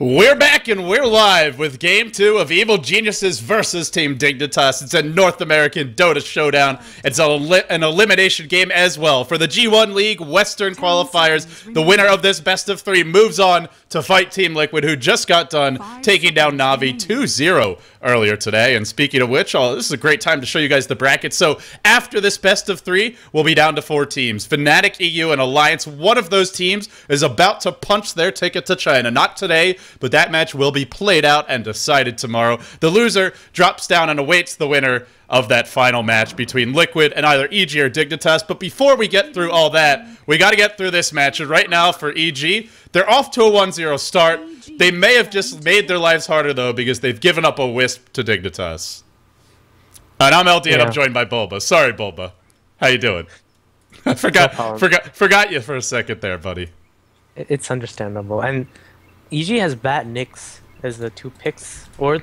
We're back and we're live with Game 2 of Evil Geniuses versus Team Dignitas. It's a North American Dota showdown. It's an elimination game as well. For the G-1 League Western Qualifiers, the winner of this best of 3 moves on to fight Team Liquid, who just got done taking down Na'Vi 2-0 earlier today. And speaking of which, this is a great time to show you guys the bracket. So after this best of 3, we'll be down to 4 teams. Fnatic, EU, and Alliance. One of those teams is about to punch their ticket to China. Not today, but that match will be played out and decided tomorrow. The loser drops down and awaits the winner of that final match between Liquid and either EG or Dignitas. But before we get through all that, we got to get through this match. And right now for EG, they're off to a 1-0 start. They may have just made their lives harder, though, because they've given up a wisp to Dignitas. And I'm LD, and I'm joined by Bulba. Sorry, Bulba. How you doing? I forgot you for a second there, buddy. It's understandable. And EG has Bat Nyx as the 2 picks, or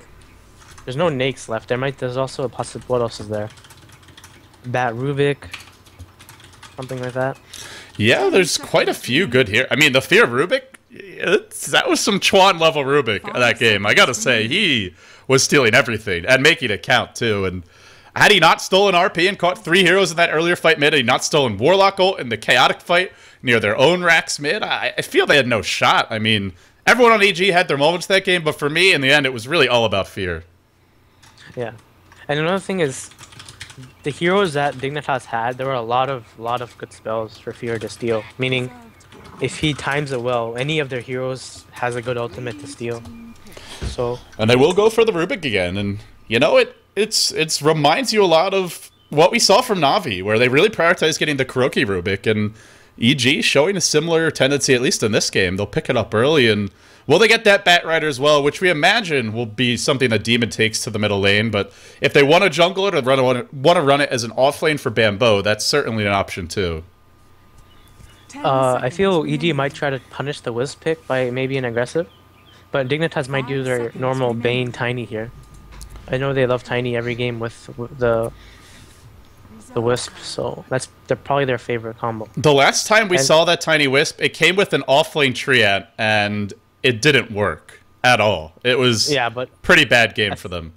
there's no Nyx left. There's also a possible. What else is there? Bat Rubik, something like that. Yeah, there's quite a few good here. I mean, the Fear Rubik, that was some Chuan level Rubik that game. I gotta say, he was stealing everything and making it count too. And had he not stolen RP and caught 3 heroes in that earlier fight mid, had he not stolen Warlock ult in the chaotic fight near their own racks mid, I feel they had no shot. I mean, everyone on EG had their moments that game, but for me, in the end, it was really all about Fear. Yeah, and another thing is, the heroes that Dignitas had, there were a lot of good spells for Fear to steal. Meaning, if he times it well, any of their heroes has a good ultimate to steal. So. And they will go for the Rubik again, and you know it reminds you a lot of what we saw from Na'Vi, where they really prioritized getting the Kuroki Rubik, and EG showing a similar tendency, at least in this game. They'll pick it up early, and will they get that Bat Rider as well, which we imagine will be something that Demon takes to the middle lane. But if they want to jungle it or want to run it as an off lane for Bamboo, that's certainly an option too. I feel EG might try to punish the Wisp pick by maybe an aggressive, but Dignitas might do their normal Bane Tiny here. I know they love Tiny every game with the Wisp, so they're probably their favorite combo. The last time we saw that Tiny Wisp, it came with an off-lane Triant, and it didn't work at all. It was pretty bad game for them.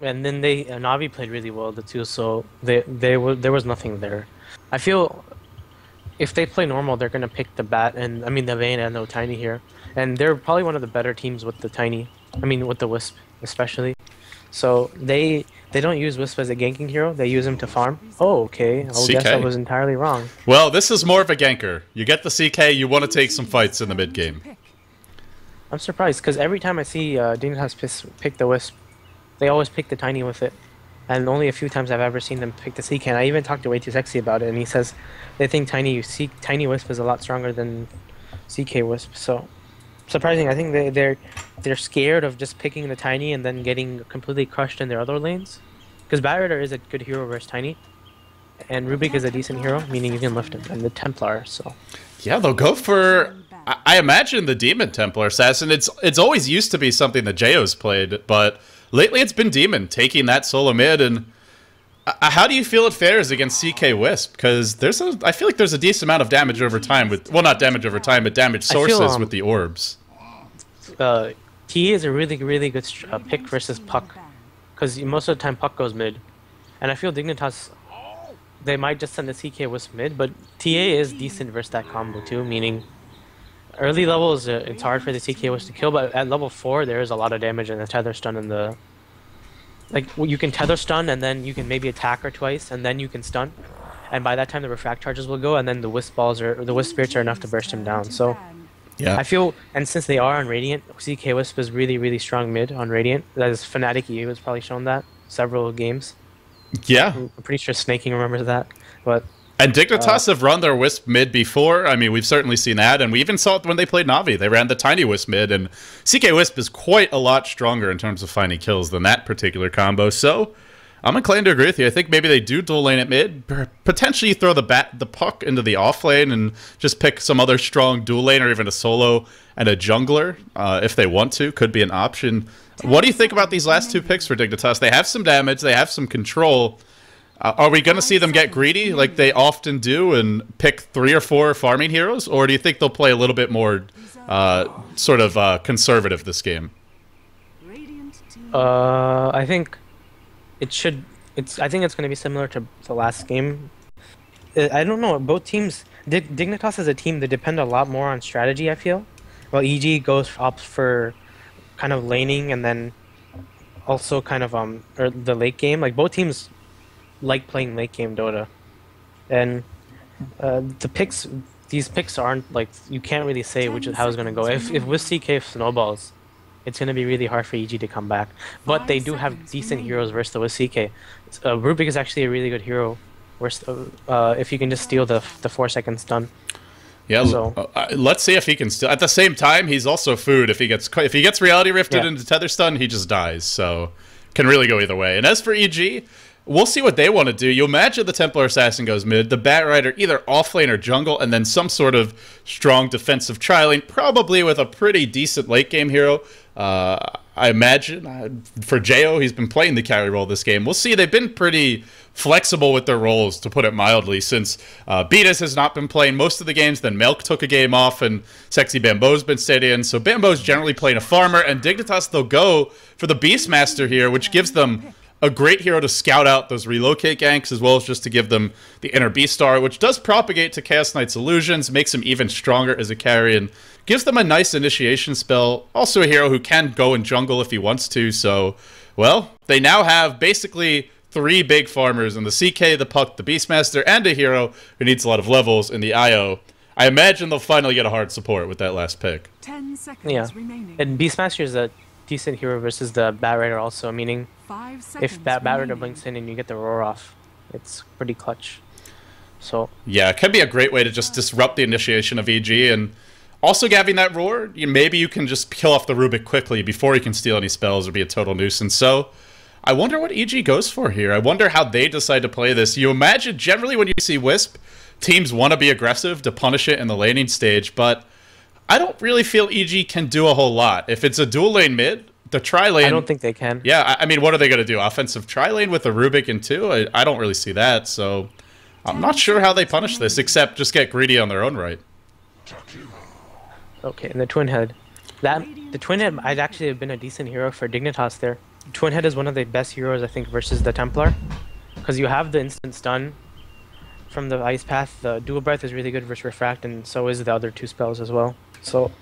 And then Na'Vi played really well too, so there was nothing there. I feel if they play normal, they're gonna pick the Bat and the Vayne and no Tiny here, and they're probably one of the better teams with the Tiny. With the Wisp especially. So they don't use Wisp as a ganking hero. They use him to farm. Oh, okay. I guess I was entirely wrong. Well, this is more of a ganker. You get the CK, you want to take some fights in the mid game. I'm surprised because every time I see Dignitas pick the Wisp, they always pick the Tiny with it. And only a few times I've ever seen them pick the CK. And I even talked to Way Too Sexy about it, and he says they think Tiny Wisp is a lot stronger than CK Wisp. So surprising. I think they're scared of just picking the Tiny and then getting completely crushed in their other lanes. Because Bat Rider is a good hero versus Tiny, and Rubik is a decent hero, meaning you can lift him, and the Templar. So yeah, they'll go for. I imagine the Demon Templar Assassin. It's always used to be something that JO's played, but lately it's been Demon taking that solo mid. And how do you feel it fares against CK Wisp? Because I feel like there's a decent amount of damage over time with, well, not damage over time, but damage sources with the orbs. T is a really good pick versus Puck, because most of the time Puck goes mid, and I feel Dignitas, they might just send the CK Wisp mid, but TA is decent versus that combo too, meaning early levels it's hard for the CK Wisp to kill, but at level 4 there is a lot of damage in the tether stun and the you can tether stun and then you can maybe attack her twice and then you can stun, and by that time the refract charges will go and then the Wisp balls or the Wisp spirits are enough to burst him down. So yeah, I feel, and since they are on Radiant, CK Wisp is really strong mid on Radiant. That is Fnatic EU has probably shown that several games. Yeah, I'm pretty sure Snaking remembers that. But and Dignitas have run their Wisp mid before. I mean, we've certainly seen that, and we even saw it when they played Na'Vi. They ran the Tiny Wisp mid, and CK Wisp is quite a lot stronger in terms of finding kills than that particular combo. So I'm inclined to agree with you. I think maybe they do dual lane at mid, potentially throw the Puck into the off lane and just pick some other strong dual lane or even a solo and a jungler if they want to. Could be an option. What do you think about these last 2 picks for Dignitas? They have some damage, they have some control. Are we going to see them get greedy like they often do and pick 3 or 4 farming heroes? Or do you think they'll play a little bit more conservative this game? I think it should. I think it's going to be similar to the last game. I don't know. Both teams. Dignitas is a team that depend a lot more on strategy, I feel. Well, EG opts for kind of laning and then also kind of or the late game. Like both teams like playing late game Dota, and these picks aren't like you can't really say which is how it's gonna go. If with CK snowballs, it's gonna be really hard for EG to come back. But they do have decent heroes versus with CK. Rubik is actually a really good hero. If you can just steal the 4-second stun. Yeah, so, let's see if he can steal. At the same time, he's also food. If he gets reality rifted into tether stun, he just dies. So can really go either way. And as for EG, we'll see what they want to do. You imagine the Templar Assassin goes mid, the Bat Rider either offlane or jungle, and then some sort of strong defensive tri-lane, probably with a pretty decent late game hero. I imagine for Jo, he's been playing the carry role this game. We'll see. They've been pretty flexible with their roles, to put it mildly, since Beatus has not been playing most of the games. Then Melk took a game off, and Sexy Bambo's been stayed in. So Bambo's generally playing a farmer, and Dignitas, they'll go for the Beastmaster here, which gives them a great hero to scout out those relocate ganks, as well as just to give them the inner Beastar, which does propagate to Chaos Knight's illusions, makes him even stronger as a carry, and gives them a nice initiation spell. Also a hero who can go in jungle if he wants to. So, well, they now have basically 3 big farmers in the CK, the Puck, the Beastmaster, and a hero who needs a lot of levels in the IO. I imagine they'll finally get a hard support with that last pick. 10 seconds remaining. And Beastmaster is a decent hero versus the Bat Rider also, meaning if that Bat Rider blinks in and you get the roar off, it's pretty clutch. So yeah, it can be a great way to just disrupt the initiation of EG, and also having that roar, maybe you can just kill off the Rubik quickly before he can steal any spells or be a total nuisance. So I wonder what EG goes for here. I wonder how they decide to play this. You imagine generally when you see Wisp, teams want to be aggressive to punish it in the laning stage, but I don't really feel EG can do a whole lot. If it's a dual lane mid, the tri-lane... I don't think they can. Yeah, I mean, what are they going to do? Offensive tri-lane with a Rubik in 2? I don't really see that, so I'm not sure how they punish this, except just get greedy on their own right. Okay, and the Twin Head. The Twin Head might actually have been a decent hero for Dignitas there. Twin Head is one of the best heroes, I think, versus the Templar. Because you have the instant stun from the Ice Path. The Dual Breath is really good versus Refract, and so is the other 2 spells as well. So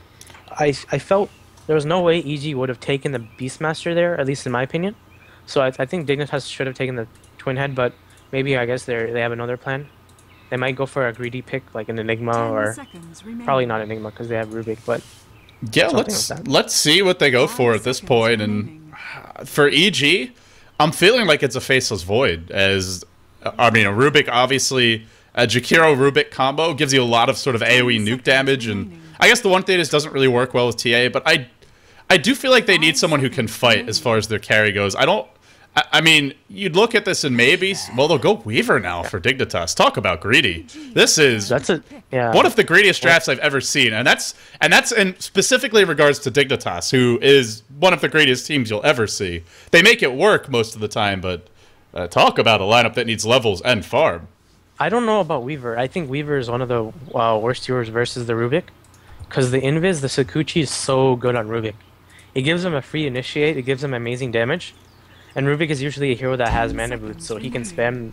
I felt there was no way EG would have taken the Beastmaster there, at least in my opinion. So I think Dignitas should have taken the Twin Head, but maybe I guess they have another plan. They might go for a greedy pick, like an Enigma, or probably not Enigma because they have Rubik, but yeah, let's see what they go for at this point. And for EG, I'm feeling like it's a Faceless Void, as I mean, a Rubik, obviously a Jakiro Rubik combo gives you a lot of sort of AoE nuke damage, and I guess the one thing is doesn't really work well with TA, but I do feel like they need someone who can fight as far as their carry goes. I mean, you'd look at this and maybe, well, they'll go Weaver now for Dignitas. Talk about greedy. This is one of the greediest drafts I've ever seen, and that's in specifically in regards to Dignitas, who is one of the greatest teams you'll ever see. They make it work most of the time, but talk about a lineup that needs levels and farm. I don't know about Weaver. I think Weaver is one of the worst heroes versus the Rubik, because the Invis, the Sakuchi, is so good on Rubik. It gives him a free initiate, it gives him amazing damage. And Rubik is usually a hero that has mana boots, so he can spam.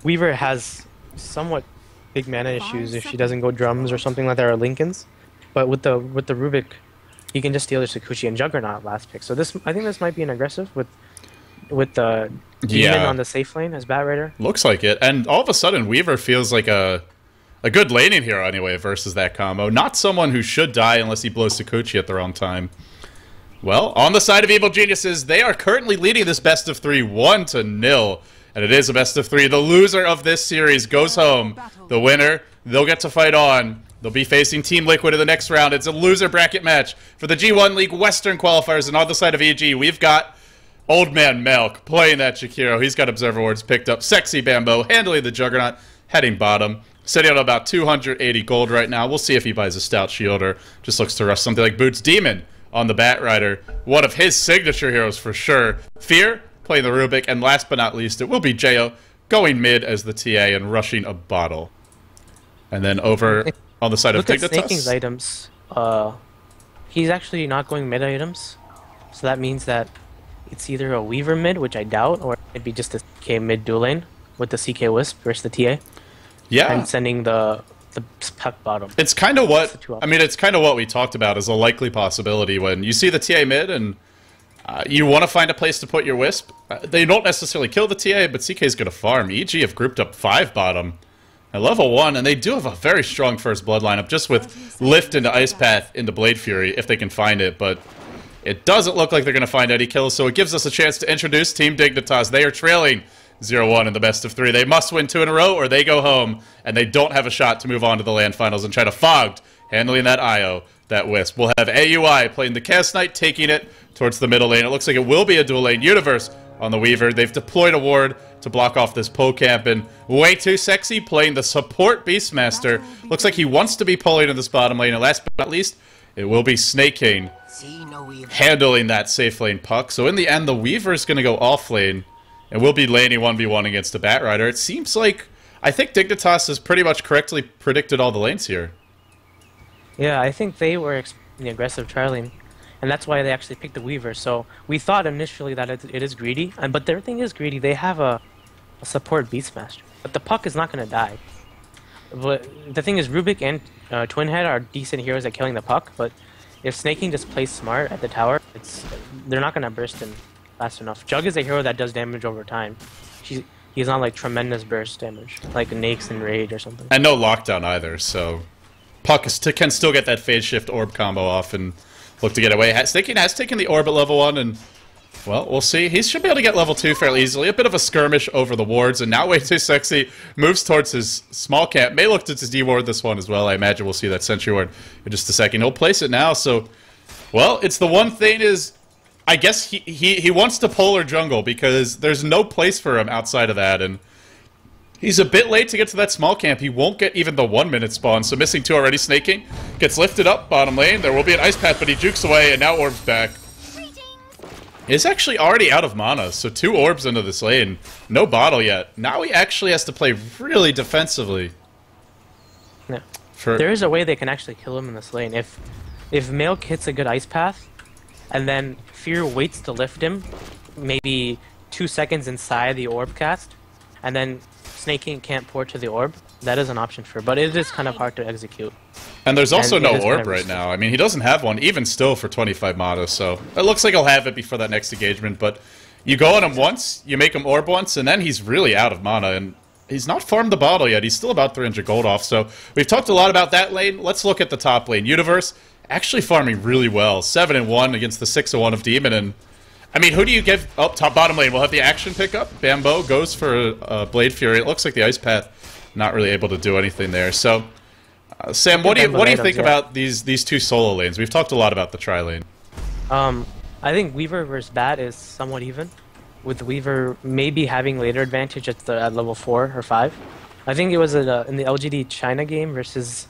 Weaver has somewhat big mana issues if she doesn't go drums or something like that, or Lincolns. But with the Rubik, he can just steal the Sakuchi and Juggernaut last pick. So I think this might be an aggressive with the Demon on the safe lane as Bat Rider. Looks like it, and all of a sudden Weaver feels like a good laning hero anyway versus that combo. Not someone who should die unless he blows Sakuchi at the wrong time. Well, on the side of Evil Geniuses, they are currently leading this best of 3 1-0, and it is a best of 3. The loser of this series goes home. The winner, they'll get to fight on. They'll be facing Team Liquid in the next round. It's a loser bracket match for the G1 League Western qualifiers, and on the side of EG, we've got Old Man Melk playing that Shakiro. He's got Observer Wards picked up. Sexy Bambo handling the Juggernaut, heading bottom. Sitting on about 280 gold right now. We'll see if he buys a Stout Shield or just looks to rush something like Boots Demon on the Bat Rider. One of his signature heroes for sure. Fear, playing the Rubik, and last but not least, it will be Jo going mid as the TA and rushing a bottle. And then over on the side of Look at Dignitas. Snaking's items. He's actually not going mid items. So that means that it's either a Weaver mid, which I doubt, or it'd be just a CK mid dual lane with the CK Wisp versus the TA. Yeah. And sending the puck bottom. It's kind of what, I mean, it's kind of what we talked about as a likely possibility when you see the TA mid and you want to find a place to put your Wisp. They don't necessarily kill the TA, but CK's going to farm. EG have grouped up 5 bottom at level 1, and they do have a very strong first blood lineup just with Lift into Ice Path into Blade Fury if they can find it, but it doesn't look like they're going to find any kills, so it gives us a chance to introduce Team Dignitas. They are trailing 0-1 in the best of 3. They must win 2 in a row or they go home, and they don't have a shot to move on to the LAN finals and try to Fogged handling that IO, that Wisp. We'll have AUI playing the Cast Knight, taking it towards the middle lane. It looks like it will be a dual lane Universe on the Weaver. They've deployed a ward to block off this pull camp, and Way Too Sexy playing the support Beastmaster. Looks like he wants to be pulling in this bottom lane, and last but not least, it will be Snakane handling that safe lane puck. So in the end, the Weaver is going to go off lane, and we'll be laning 1v1 against a Bat Rider. It seems like, I think Dignitas has pretty much correctly predicted all the lanes here. Yeah, I think they were expecting the aggressive trialing, and that's why they actually picked the Weaver. So we thought initially that it is greedy, but their thing is greedy. They have a support Beastmaster, but the puck is not going to die. But the thing is, Rubik and Twinhead are decent heroes at killing the puck, but if Snaking just plays smart at the tower, they're not going to burst in fast enough. Jug is a hero that does damage over time. He's not like tremendous burst damage, like Nakes and Rage or something. And no lockdown either, so puck can still get that phase shift orb combo off and look to get away. Snaking has taken the orb at level 1, and well, we'll see. He should be able to get level 2 fairly easily. A bit of a skirmish over the wards, and now Way Too Sexy moves towards his small camp. May look to de-ward this one as well. I imagine we'll see that sentry ward in just a second. He'll place it now, so well, it's the one thing is, I guess he wants to pull or jungle because there's no place for him outside of that, and he's a bit late to get to that small camp. He won't get even the 1 minute spawn, so missing 2 already. Snaking gets lifted up bottom lane. There will be an ice path, but he jukes away, and now orb's back. He's actually already out of mana, so 2 orbs into this lane. No bottle yet. Now he actually has to play really defensively. Yeah. There is a way they can actually kill him in this lane. If Milk hits a good ice path, and then Fear waits to lift him, maybe 2 seconds inside the orb cast, and then Snaking can't port to the orb, that is an option for, but it is kind of hard to execute. And there's also no orb right now. I mean, he doesn't have one, even still, for 25 mana, so it looks like he'll have it before that next engagement, but you go on him once, you make him orb once, and then he's really out of mana, and he's not farmed the bottle yet. He's still about 300 gold off, so we've talked a lot about that lane. Let's look at the top lane. Universe actually farming really well. 7-1 against the 6-1 of Demon, and I mean, who do you give? Oh, bottom lane. We'll have the action pickup. Bambo goes for Blade Fury. It looks like the Ice Path not really able to do anything there. So, Sam, what do you think about these 2 solo lanes? We've talked a lot about the tri lane. I think Weaver versus Bat is somewhat even, with Weaver maybe having later advantage at level 4 or 5. I think it was in the LGD China game versus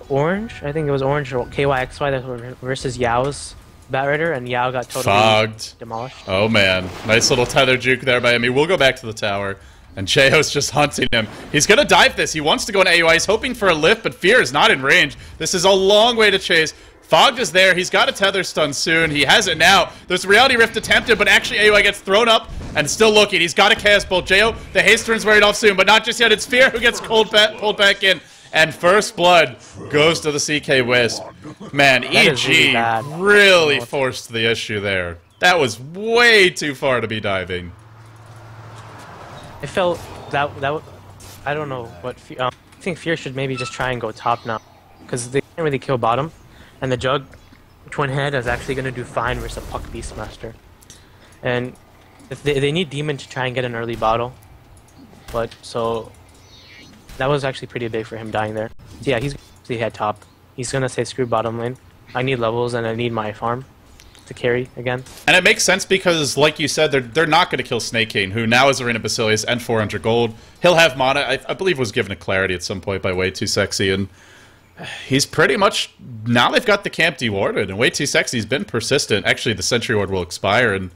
Orange. I think it was Orange or KYXY versus Yao's Bat Rider, and Yao got totally Fogged. Demolished. Oh man, nice little tether juke there by Emi. We'll go back to the tower, and Cheo's just hunting him. He's gonna dive this. He wants to go in AUI. He's hoping for a lift, but Fear is not in range. This is a long way to chase. Fogged is there. He's got a tether stun soon. He has it now. There's a Reality Rift attempted, but actually AUI gets thrown up and still looking. He's got a Chaos Bolt. Jeo, the haste run's wearing off soon, but not just yet. It's Fear who gets pulled back in. And first blood goes to the CK Wisp. Man, EG really forced the issue there. That was way too far to be diving. It felt that I don't know what. I think Fear should maybe just try and go top now, because they can't really kill bottom, and the Jug Twinhead is actually going to do fine versus a Puck Beastmaster. And if they need Demon to try and get an early bottle, but so. That was actually pretty big for him dying there. So yeah, he's going to head top. He's going to say screw bottom lane. I need levels and I need my farm to carry again. And it makes sense because, like you said, they're not going to kill Snakane, who now is Arena Basilius and 400 gold. He'll have mana. I believe was given a clarity at some point by Way Too Sexy, and he's pretty much... Now they've got the camp dewarded, and Way Too Sexy's been persistent. Actually, the Sentry Ward will expire, and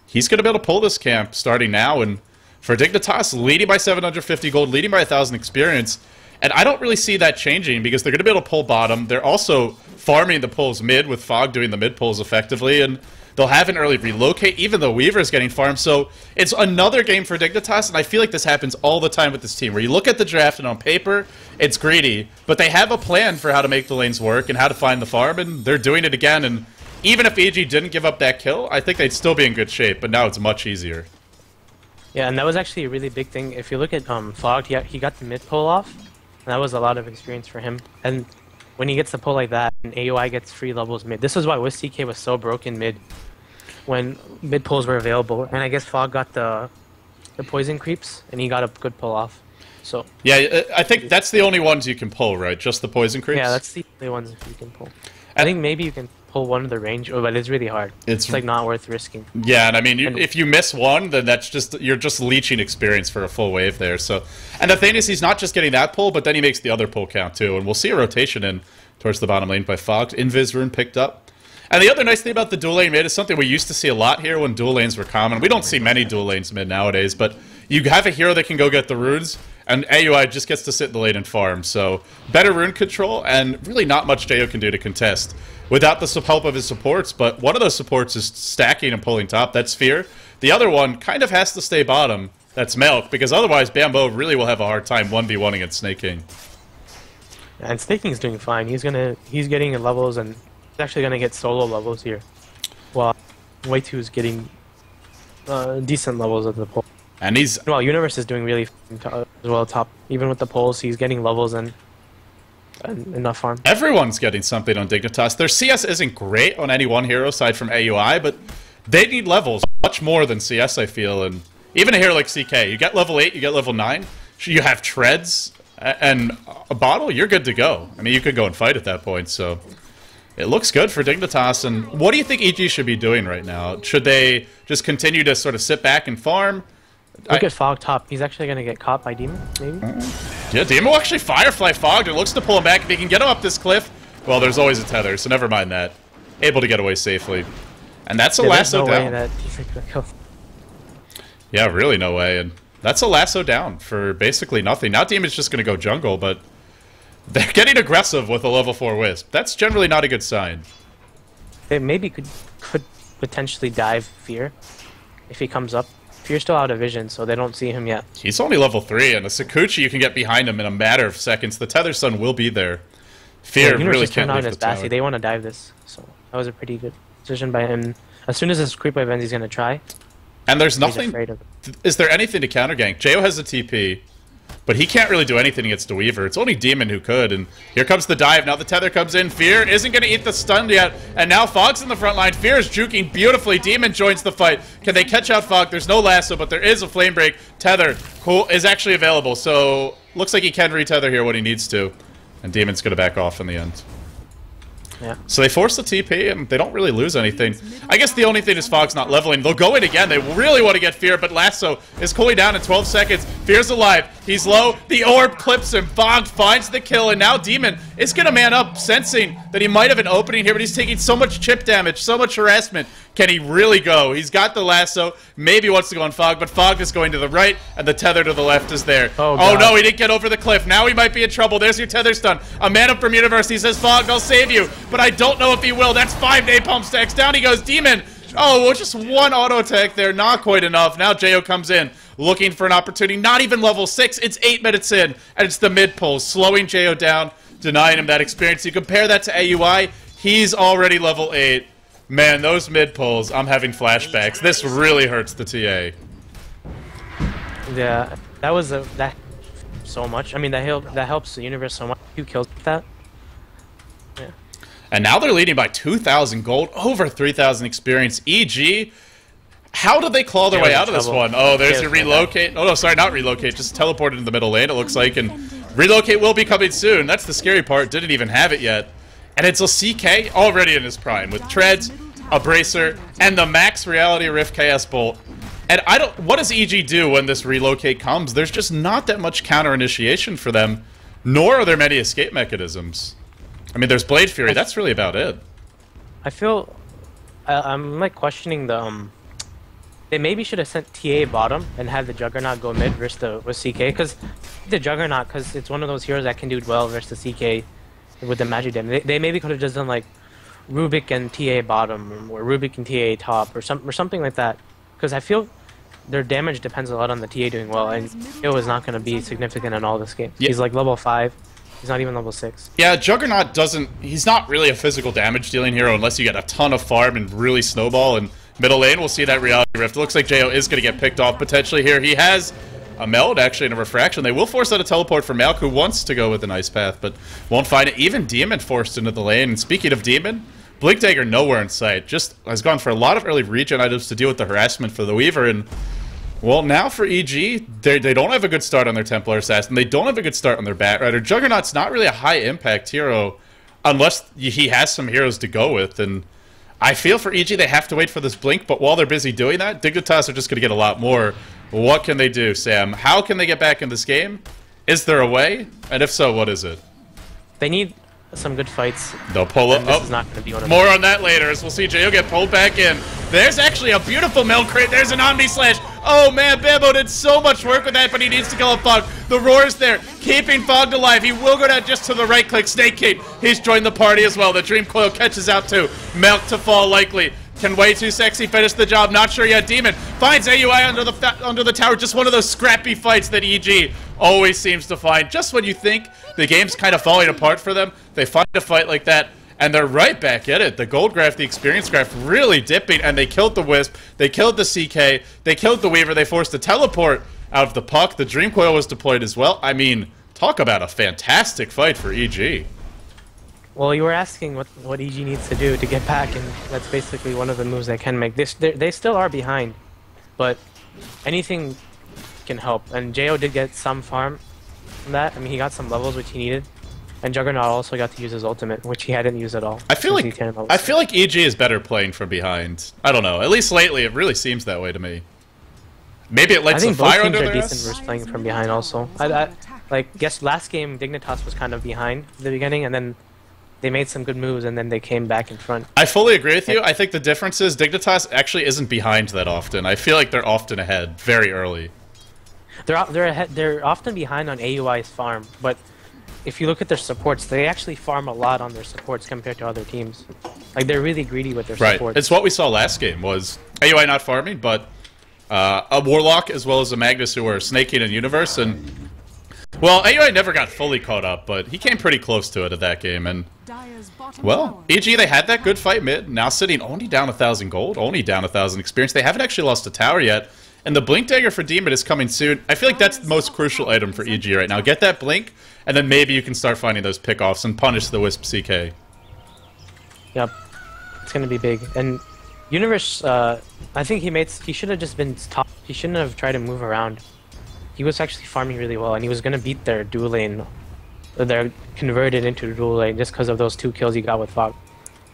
he's going to be able to pull this camp starting now, and for Dignitas, leading by 750 gold, leading by 1,000 experience. And I don't really see that changing because they're going to be able to pull bottom. They're also farming the pulls mid with Fog doing the mid pulls effectively. And they'll have an early relocate, even though Weaver's getting farmed. So it's another game for Dignitas, and I feel like this happens all the time with this team, where you look at the draft and on paper, it's greedy, but they have a plan for how to make the lanes work and how to find the farm, and they're doing it again. And even if EG didn't give up that kill, I think they'd still be in good shape, but now it's much easier. Yeah, and that was actually a really big thing. If you look at Fog, he got the mid pull off, and that was a lot of experience for him. And when he gets the pull like that, and AUI gets free levels mid, this is why WizCK was so broken mid, when mid pulls were available. And I guess Fog got the poison creeps, and he got a good pull off. So yeah, I think that's the only ones you can pull, right? Just the poison creeps? yeah, that's the only ones you can pull. I think maybe you can pull one of the range, but it's really hard. It's like not worth risking. Yeah, and I mean, if you miss one, then that's just, you're just leeching experience for a full wave there. So, and the thing is, he's not just getting that pull, but then he makes the other pull count too. And we'll see a rotation in towards the bottom lane by Fog. Invis rune picked up. And the other nice thing about the dual lane mid is something we used to see a lot here when dual lanes were common. We don't see many dual lanes mid nowadays, but you have a hero that can go get the runes, and AUI just gets to sit in the lane and farm. So better rune control, and really not much Jo can do to contest without the help of his supports. But one of those supports is stacking and pulling top. That's Fear. The other one kind of has to stay bottom. That's Milk, because otherwise Bambo really will have a hard time 1v1 against Snake King. And Snake King's doing fine. He's getting levels, and he's actually gonna get solo levels here, while Way2's getting decent levels at the pole. And he's Universe is doing really as well top. Even with the poles, he's getting levels and enough farm. Everyone's getting something on Dignitas. Their CS isn't great on any one hero aside from AUI, but they need levels much more than CS, I feel. And even a hero like CK, you get level 8, you get level 9, you have treads and a bottle, you're good to go. I mean, you could go and fight at that point, so it looks good for Dignitas. And what do you think EG should be doing right now? Should they just continue to sort of sit back and farm? Look at Fog top. He's actually going to get caught by Demon, maybe? Yeah, Demon will actually Firefly Fog and looks to pull him back. If he can get him up this cliff, well, there's always a tether, so never mind that. Able to get away safely. And that's a lasso down. Way that he's like, kill. Yeah, really no way. And that's a lasso down for basically nothing. Now Demon's just going to go jungle, but they're getting aggressive with a level 4 Wisp. That's generally not a good sign. They maybe could potentially dive Fear if he comes up. Fear's still out of vision, so they don't see him yet. He's only level 3, and a Sakuchi you can get behind him in a matter of seconds. The Tether Sun will be there. Fear really can't leave the tower. They want to dive this, so that was a pretty good decision by him. As soon as this creep wave ends, he's going to try. And there's nothing... Is there anything to counter gank? Jo has a TP, but he can't really do anything against the Weaver. It's only Demon who could, and here comes the dive. Now the Tether comes in. Fear isn't going to eat the stun yet, and now Fog's in the front line. Fear is juking beautifully. Demon joins the fight. Can they catch out Fog? There's no lasso, but there is a flame break. Tether is actually available, so looks like he can retether here when he needs to, and Demon's going to back off in the end. Yeah. So they force the TP, and they don't really lose anything. I guess the only thing is Fog's not leveling. They'll go in again. They really want to get Fear, but Lasso is cooling down in 12 seconds. Fear's alive. He's low. The orb clips him. Fog finds the kill, and now Demon is going to man up, sensing that he might have an opening here, but he's taking so much chip damage, so much harassment. Can he really go? He's got the lasso. Maybe wants to go on Fog, but Fog is going to the right, and the tether to the left is there. Oh no, he didn't get over the cliff. Now he might be in trouble. There's your tether stun. A man up from Universe. He says, Fog, I'll save you, but I don't know if he will. That's 5 napalm stacks. Down he goes. Demon. Oh, well, just one auto attack there. Not quite enough. Now Jo comes in, looking for an opportunity. Not even level 6. It's 8 minutes in, and it's the mid pull, slowing Jo down, denying him that experience. You compare that to AUI, he's already level 8. Man, those mid pulls, I'm having flashbacks. This really hurts the TA. Yeah, that was that so much. I mean, that helps the Universe so much. 2 kills with that. Yeah. And now they're leading by 2,000 gold, over 3,000 experience. EG, how did they claw their way out of this one? Oh, there's your relocate. Oh, no, sorry, not relocate. Just teleported into the middle lane, it looks like. And relocate will be coming soon. That's the scary part. Didn't even have it yet. And it's a CK already in his prime with treads, a bracer, and the max reality Rift KS Bolt. And what does EG do when this relocate comes? There's just not that much counter initiation for them, nor are there many escape mechanisms. I mean, there's Blade Fury. That's really about it. I feel I'm like questioning the They maybe should have sent TA bottom and had the Juggernaut go mid versus CK, because the Juggernaut, because it's one of those heroes that can do well versus CK with the magic damage. They maybe could have just done like Rubik and TA bottom, or Rubik and TA top, or something like that. Because I feel their damage depends a lot on the TA doing well, and it was not going to be significant in all this game. Yeah. He's like level 5. He's not even level 6. Yeah, Juggernaut doesn't... He's not really a physical damage dealing hero unless you get a ton of farm and really snowball. And middle lane, we'll see that Reality Rift. It looks like Jo is going to get picked off potentially here. He has a meld, actually, and a refraction. They will force out a teleport for Malk, who wants to go with an ice path, but won't find it. Even Demon forced into the lane. And speaking of Demon, Blink Dagger nowhere in sight. Just has gone for a lot of early regen items to deal with the harassment for the Weaver. And, well, now for EG, they don't have a good start on their Templar Assassin. They don't have a good start on their Bat Rider. Juggernaut's not really a high-impact hero unless he has some heroes to go with. And I feel for EG, they have to wait for this Blink, but while they're busy doing that, Dignitas are just going to get a lot more. What can they do, Sam? How can they get back in this game? Is there a way? And if so, what is it? They need some good fights. They'll pull up. This is not going to be one of more them. on that later, as we'll see Jo get pulled back in. There's actually a beautiful milk crate. There's an Omni Slash. Oh man, Bambo did so much work with that, but he needs to kill a Fog. The Roar's there, keeping Fogged alive. He will go down just to the right click. Snake King, he's joined the party as well. The Dream Coil catches out too. Milk to fall likely. Can Way Too Sexy finish the job? Not sure yet. Demon finds AUI under the tower. Just one of those scrappy fights that EG always seems to find. Just when you think the game's kind of falling apart for them, they find a fight like that, and they're right back at it. The gold graph, the experience graph really dipping, and they killed the Wisp, they killed the CK, they killed the Weaver, they forced the teleport out of the puck. The Dream Coil was deployed as well. I mean, talk about a fantastic fight for EG. Well, you were asking what EG needs to do to get back, and that's basically one of the moves they can make. They still are behind, but anything can help. And Jo did get some farm from that. I mean, he got some levels which he needed, and Juggernaut also got to use his ultimate, which he hadn't used at all. I feel like EG is better playing from behind. I don't know. At least lately, it really seems that way to me. Maybe it lights a fire under their ass. I think both teams are decent versus playing from behind. Also, like guess last game Dignitas was kind of behind at the beginning, and then they made some good moves, and then they came back in front. I fully agree with you. I think the difference is Dignitas actually isn't behind that often. I feel like they're often ahead very early. They're often behind on AUI's farm, but if you look at their supports, they actually farm a lot on their supports compared to other teams. Like, they're really greedy with their supports. It's what we saw last game, was AUI not farming, but a Warlock as well as a Magnus who were snaking in Universe, and well, AUI never got fully caught up, but he came pretty close to it at that game, and well, EG, they had that good fight mid, now sitting only down 1,000 gold, only down 1,000 experience. They haven't actually lost a tower yet, and the Blink Dagger for Demon is coming soon. I feel like that's the most crucial item for EG right now. Get that Blink, and then maybe you can start finding those pickoffs and punish the Wisp CK. Yep, it's gonna be big. And Universe, I think he should have just been top. He shouldn't have tried to move around. He was actually farming really well, and he was gonna beat their dual lane. They're converted into dual lane just because of those 2 kills he got with Fog.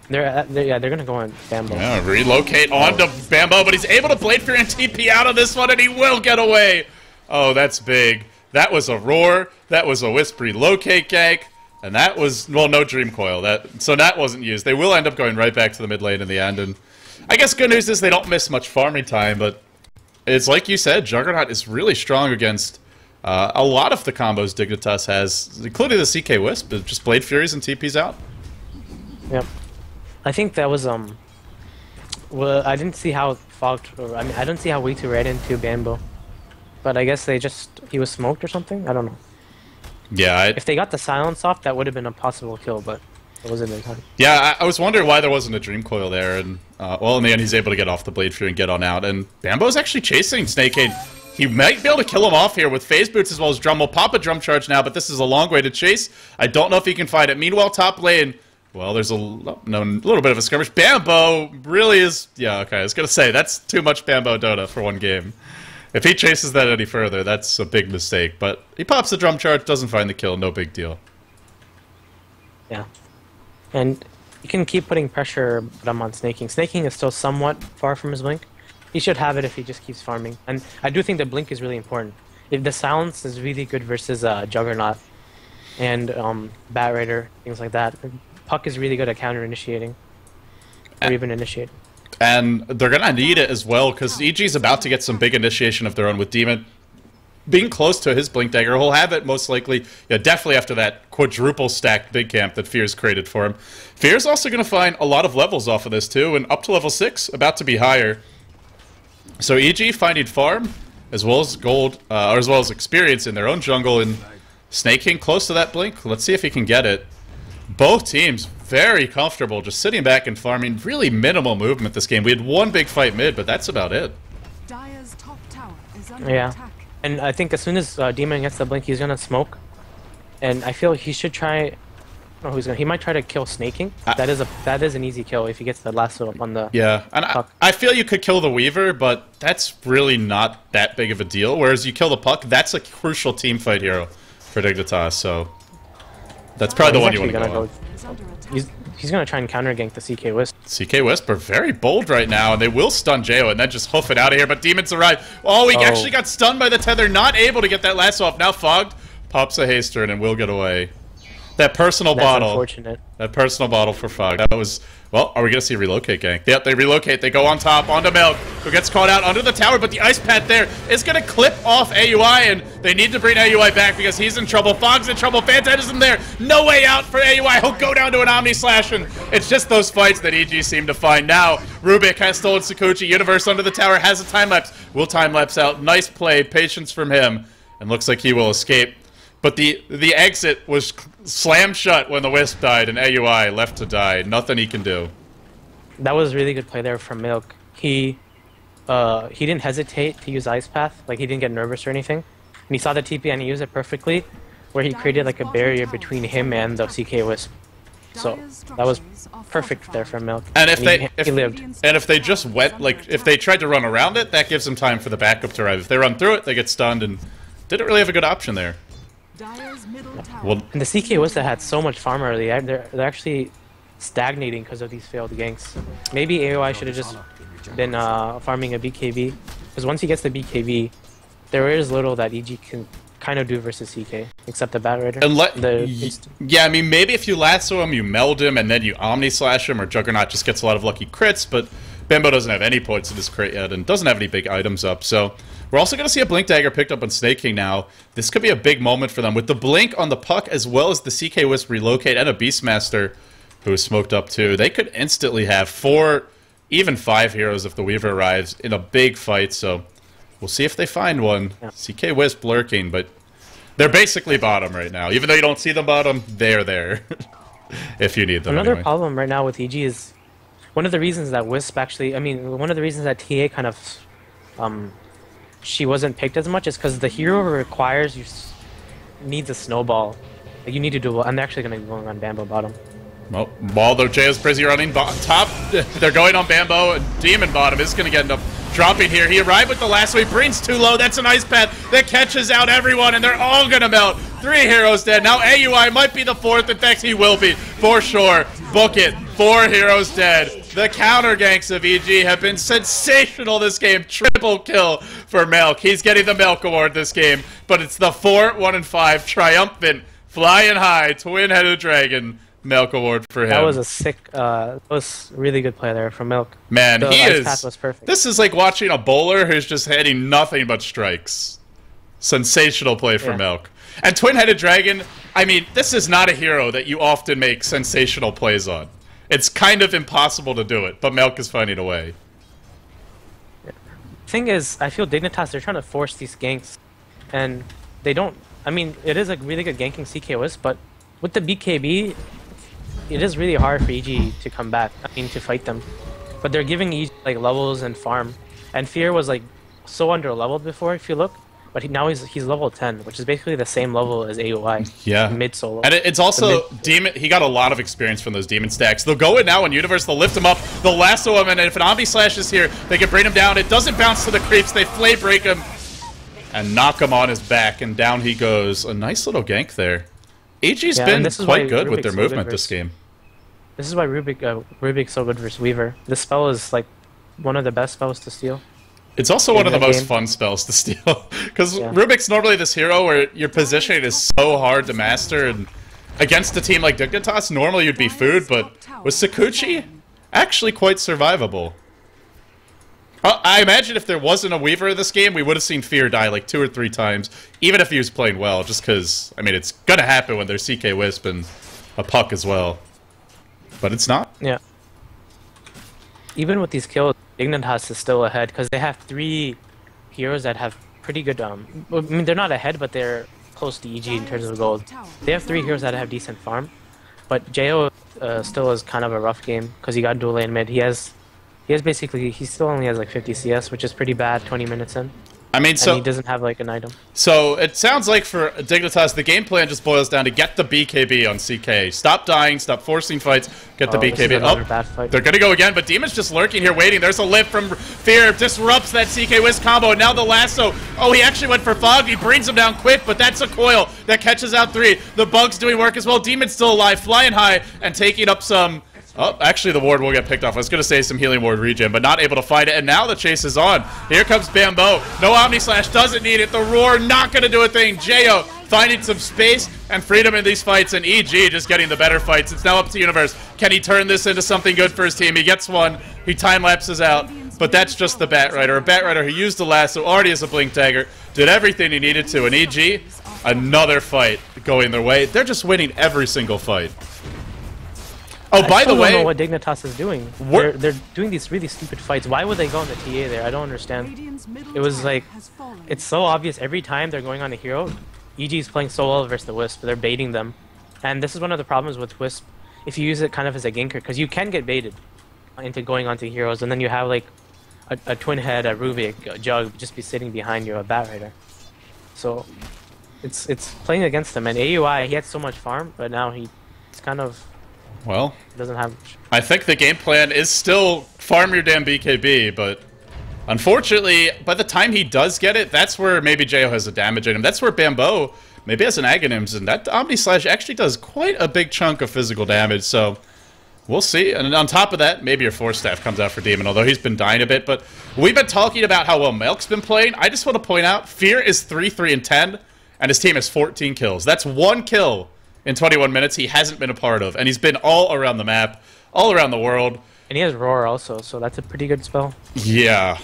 They're gonna go on Bambo. Yeah, relocate onto Bambo, but he's able to Blade Fury and TP out of this one, and he will get away. Oh, that's big. That was a Roar. That was a Wisp relocate gank. And that was, well, no Dream Coil. So that wasn't used. They will end up going right back to the mid lane in the end. And I guess good news is they don't miss much farming time, but it's like you said, Juggernaut is really strong against a lot of the combos Dignitas has, including the CK Wisp, just Blade Furies and TPs out. Yep. I think that was, well, I didn't see how Fog, I mean, I don't see how Way Too ran into Bambo. But I guess he was smoked or something? I don't know. Yeah, if they got the silence off, that would have been a possible kill, but it wasn't in time. Yeah, I was wondering why there wasn't a Dream Coil there, and well, in the end, he's able to get off the Blade Fury and get on out, and Bambo's actually chasing Snakeade. He might be able to kill him off here with Phase Boots as well as Drum. Will pop a Drum Charge now, but this is a long way to chase. I don't know if he can find it. Meanwhile, top lane, well, there's a little bit of a skirmish. Bambo really is, yeah, okay, I was going to say, that's too much Bambo Dota for one game. If he chases that any further, that's a big mistake. But he pops the Drum Charge, doesn't find the kill, no big deal. Yeah. And you can keep putting pressure on Snaking. Snaking is still somewhat far from his Blink. He should have it if he just keeps farming. And I do think the Blink is really important. If the silence is really good versus Juggernaut and Bat Raider, things like that. Puck is really good at counter-initiating. Or even initiating. And they're going to need it as well, because EG's about to get some big initiation of their own with Demon. Being close to his Blink Dagger, he'll have it most likely, yeah, definitely after that quadruple stacked big camp that Fear's created for him. Fear's also going to find a lot of levels off of this too, and up to level 6, about to be higher. So EG finding farm, as well as gold, or as well as experience in their own jungle, and Snake King close to that Blink. Let's see if he can get it. Both teams very comfortable, just sitting back and farming. Really minimal movement this game. We had one big fight mid, but that's about it. Dire's top tower is under attack. And I think as soon as Demon gets the Blink, he's gonna smoke. And I feel he should try. Oh, he might try to kill Snake King. That is an easy kill if he gets the lasso up on the. Yeah, and I feel you could kill the Weaver, but that's really not that big of a deal. Whereas you kill the Puck, that's a crucial team fight hero for Dignitas. So that's probably the one you want to go on. He's gonna try and counter gank the CK Wisp. CK Wisp are very bold right now, and they will stun Jo and then just hoof it out of here. But Demons arrive. Oh, he actually got stunned by the tether, not able to get that lasso off. Now Fogged pops a haster and will get away. That personal bottle. Unfortunate. That personal bottle for Fogged. That was. Well, are we going to see relocate gank? Yep, they relocate. They go on top, onto Milk, who gets caught out under the tower, but the ice pad there is going to clip off AUI, and they need to bring AUI back because he's in trouble. Fogg's in trouble. Fantan isn't there. No way out for AUI. He'll go down to an Omni Slash, and it's just those fights that EG seem to find. Now, Rubik has stolen Sakuchi. Universe under the tower has a time-lapse. Will time-lapse out. Nice play. Patience from him, and looks like he will escape. But the exit was slammed shut when the Wisp died, and AUI left to die. Nothing he can do. That was really good play there from Milk. He didn't hesitate to use Ice Path. Like, he didn't get nervous or anything. And he saw the TP and he used it perfectly, where he created like a barrier between him and the CK Wisp. So that was perfect there from Milk. And he lived. And if they just went, like, if they tried to run around it, that gives them time for the backup to arrive. If they run through it, they get stunned, and didn't really have a good option there. Well, and the CK Wisp had so much farm early. They're actually stagnating because of these failed ganks. Maybe AOI should have just been farming a BKB, because once he gets the BKB, there is little that EG can kind of do versus CK, except the Bat Rider. Yeah, I mean, maybe if you lasso him, you meld him, and then you Omni Slash him, or Juggernaut just gets a lot of lucky crits, but Bimbo doesn't have any points in this crit yet, and doesn't have any big items up, so we're also going to see a Blink Dagger picked up on Snake King now. This could be a big moment for them, with the Blink on the Puck, as well as the CK Wisp relocate, and a Beastmaster who is smoked up too. They could instantly have 4, even 5 heroes if the Weaver arrives in a big fight, so we'll see if they find one. Yeah. CK Wisp lurking, but they're basically bottom right now. Even though you don't see them bottom, they're there. If you need them. Another anyway. problem right now with EG is one of the reasons that Wisp actually, I mean, one of the reasons that TA kind of, she wasn't picked as much is because the hero requires needs a snowball. Like, you need to do, I'm actually going to be going on Bambo bottom. Well, while the JS Prizzy running top, they're going on Bambo, and Demon bottom is going to end up dropping here. He arrived with the lasso, he brings too low, that's an ice pad that catches out everyone, and they're all going to melt. 3 heroes dead. Now AUI might be the 4th, in fact he will be, for sure. Book it, 4 heroes dead. The counter ganks of EG have been sensational this game. Triple kill for Milk. He's getting the Milk Award this game, but it's the 4, 1, and 5 triumphant, flying high, twin-headed dragon Milk Award for him. That was a sick, was really good play there from Milk. Man, the he is. Path was perfect. This is like watching a bowler who's just hitting nothing but strikes. Sensational play for Milk. And Twin-Headed Dragon, I mean, this is not a hero that you often make sensational plays on. It's kind of impossible to do it, but Milk is finding a way. Thing is, I feel Dignitas, they're trying to force these ganks, and they don't. I mean, it is a really good ganking CK Wisp, but with the BKB, it is really hard for EG to come back. I mean, to fight them. But they're giving EG like levels and farm, and Fear was like so under leveled before, if you look. But now he's level 10, which is basically the same level as AOI. Yeah. Mid solo. And it's also Demon. He got a lot of experience from those Demon stacks. They'll go in now in Universe. They'll lift him up. They'll lasso him, and if an Omni Slash is here, they can bring him down. It doesn't bounce to the creeps. They flay break him and knock him on his back, and down he goes. A nice little gank there. AG's been quite good with their movement this game. This is why Rubik's so good versus Weaver. This spell is like one of the best spells to steal. It's also one of the most fun spells to steal, because Rubik's normally this hero where your positioning is so hard to master, and against a team like Dignitas, normally you'd be food, but with Sakuchi, actually quite survivable. I imagine if there wasn't a Weaver in this game, we would have seen Fear die like 2 or 3 times, even if he was playing well, just because, I mean, it's going to happen when there's CK Wisp and a Puck as well. But it's not. Yeah. Even with these kills, Dignitas is still ahead, because they have 3 heroes that have pretty good, I mean, they're not ahead, but they're close to EG in terms of gold. They have 3 heroes that have decent farm, but Jo still is kind of a rough game, because he got dual lane mid. He still only has like 50 CS, which is pretty bad 20 minutes in. I mean, so and he doesn't have like an item. So it sounds like for Dignitas, the game plan just boils down to get the BKB on CK. Stop dying, stop forcing fights, get the BKB. Oh, bad fight. They're gonna go again, but Demon's just lurking here, waiting. There's a lift from Fear, disrupts that CK Wisp combo, and now the lasso. Oh, he actually went for Fog. He brings him down quick, but that's a coil that catches out 3. The Bug's doing work as well. Demon's still alive, flying high, and taking up some. Oh, actually, the ward will get picked off. I was going to say some healing ward regen, but not able to find it. And now the chase is on. Here comes Bambo. No Omni Slash, doesn't need it. The Roar not going to do a thing. Jo finding some space and freedom in these fights, and EG just getting the better fights. It's now up to Universe. Can he turn this into something good for his team? He gets one. He time-lapses out, but that's just the Batrider. A Batrider who used the lasso, already has a Blink Dagger, did everything he needed to. And EG, another fight going their way. They're just winning every single fight. Oh, by the way, I don't know what Dignitas is doing. They're doing these really stupid fights. Why would they go on the TA there? I don't understand. It was like, it's so obvious every time they're going on a hero. EG is playing so well versus the Wisp. They're baiting them. And this is one of the problems with Wisp, if you use it kind of as a ganker, because you can get baited into going onto heroes, and then you have like a Twin Head, a Rubik, a Jug just be sitting behind you, a Batrider. So it's playing against them. And AUI, he had so much farm, but now he's kind of... Well, doesn't have. I think the game plan is still farm your damn BKB, but unfortunately, by the time he does get it, that's where maybe Jo has a damage in him. That's where Bambo maybe has an Aghanims, and that Omni Slash actually does quite a big chunk of physical damage, so we'll see. And on top of that, maybe your Force Staff comes out for Demon, although he's been dying a bit. But we've been talking about how well Melk's been playing. I just want to point out, Fear is 3-3-10, and his team has 14 kills. That's 1 kill in 21 minutes he hasn't been a part of, and he's been all around the map, all around the world. And he has Roar also, so that's a pretty good spell. Yeah.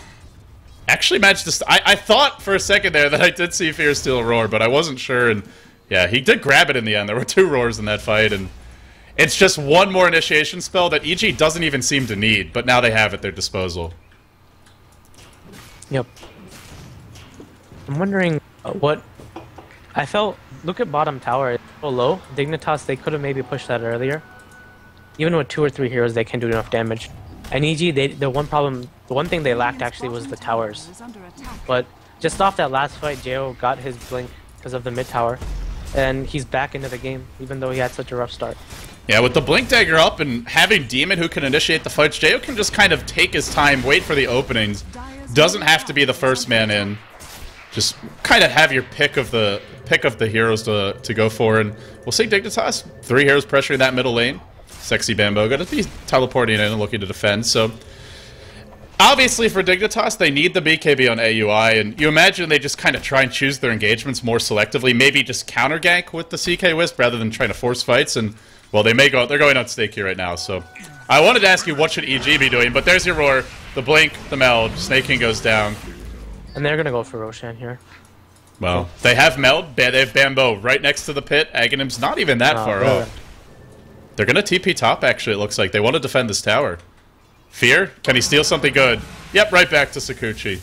Actually managed to... I thought for a second there that I did see Fear steal a Roar, but I wasn't sure, and yeah, he did grab it in the end. There were 2 Roars in that fight, and it's just one more initiation spell that EG doesn't even seem to need, but now they have at their disposal. Yep. I'm wondering what... I felt... Look at bottom tower, it's so low. Dignitas, they could have maybe pushed that earlier. Even with 2 or 3 heroes, they can't do enough damage. And EG, the one thing they lacked actually was the towers. But just off that last fight, Jo got his blink because of the mid tower, and he's back into the game, even though he had such a rough start. Yeah, with the Blink Dagger up and having Demon who can initiate the fights, Jo can just kind of take his time, wait for the openings. Doesn't have to be the first man in. Just kind of have your pick of the heroes to go for, and we'll see Dignitas. 3 heroes pressuring that middle lane. Sexy Bambo going to be teleporting in and looking to defend. So obviously for Dignitas, they need the BKB on AUI, and you imagine they just kind of try and choose their engagements more selectively. Maybe just counter gank with the CK Wisp rather than trying to force fights. And well, they're going on stake here right now. So I wanted to ask you what should EG be doing, but there's your Roar, the blink, the meld. Snake King goes down. And they're gonna go for Roshan here. Well, they have Meld, they have Bambo right next to the pit. Aghanim's not even that far off. They're gonna TP top, actually, it looks like. They want to defend this tower. Fear? Can he steal something good? Yep, right back to Sakuchi.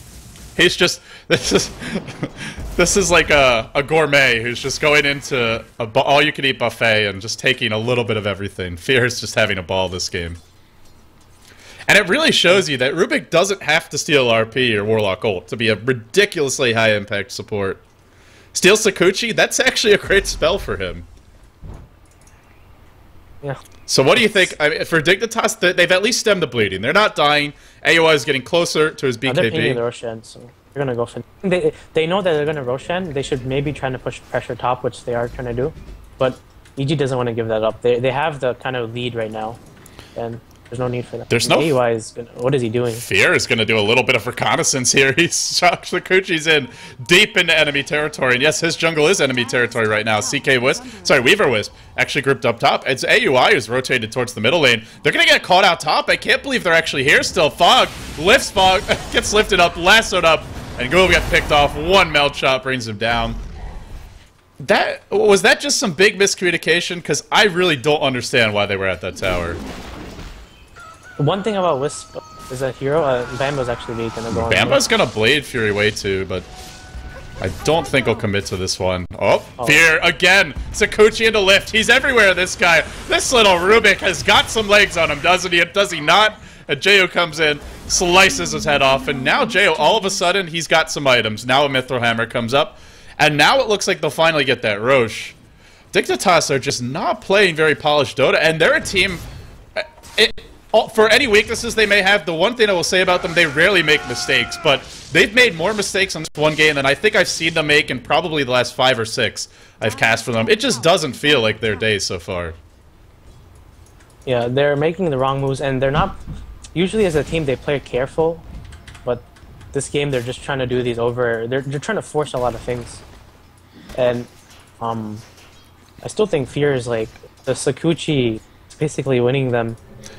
He's just... This is like a gourmet who's just going into a all-you-can-eat buffet and just taking a little bit of everything. Fear is just having a ball this game. And it really shows you that Rubik doesn't have to steal RP or Warlock ult to be a ridiculously high-impact support. Steal Sakuchi, that's actually a great spell for him. Yeah. So what do you think? I mean, for Dignitas, they've at least stemmed the bleeding. They're not dying. AOI is getting closer to his BKB. They're pinging the Roshan, so they're going to go for... They know that they're going to Roshan. They should maybe try to push pressure top, which they are trying to do. But EG doesn't want to give that up. They have the kind of lead right now. And There's no need for that. There's no... AUI is gonna... What is he doing? Fear is going to do a little bit of reconnaissance here. He's shocked Sakuchi's in deep into enemy territory. And yes, his jungle is enemy territory right now. CK Wisp, sorry, Weaver Wisp, actually grouped up top. It's AUI who's rotated towards the middle lane. They're going to get caught out top. I can't believe they're actually here still. Fog lifts Fog, gets lifted up, lassoed up, and Ghoul got picked off. One melt shot brings him down. Was that just some big miscommunication? Because I really don't understand why they were at that tower. One thing about Wisp is a hero, Bambo's actually weak and they're going. Bambo's gonna Blade Fury way too, but I don't think he'll commit to this one. Oh, Fear again! Sakuchi into lift. He's everywhere, this guy. This little Rubik has got some legs on him, doesn't he? Does he not? And Jo comes in, slices his head off, and now Jo, all of a sudden, he's got some items. Now a Mithril Hammer comes up, and now it looks like they'll finally get that Roche. Dignitas are just not playing very polished Dota, and they're a team... For any weaknesses they may have, the one thing I will say about them, they rarely make mistakes, but they've made more mistakes on this one game than I think I've seen them make in probably the last 5 or 6 I've cast for them. It just doesn't feel like their day so far. Yeah, they're making the wrong moves, and they're not... Usually as a team, they play careful, but this game they're just trying to do these over... They're trying to force a lot of things. And, I still think Fear is like... The Sakuchi is basically winning them.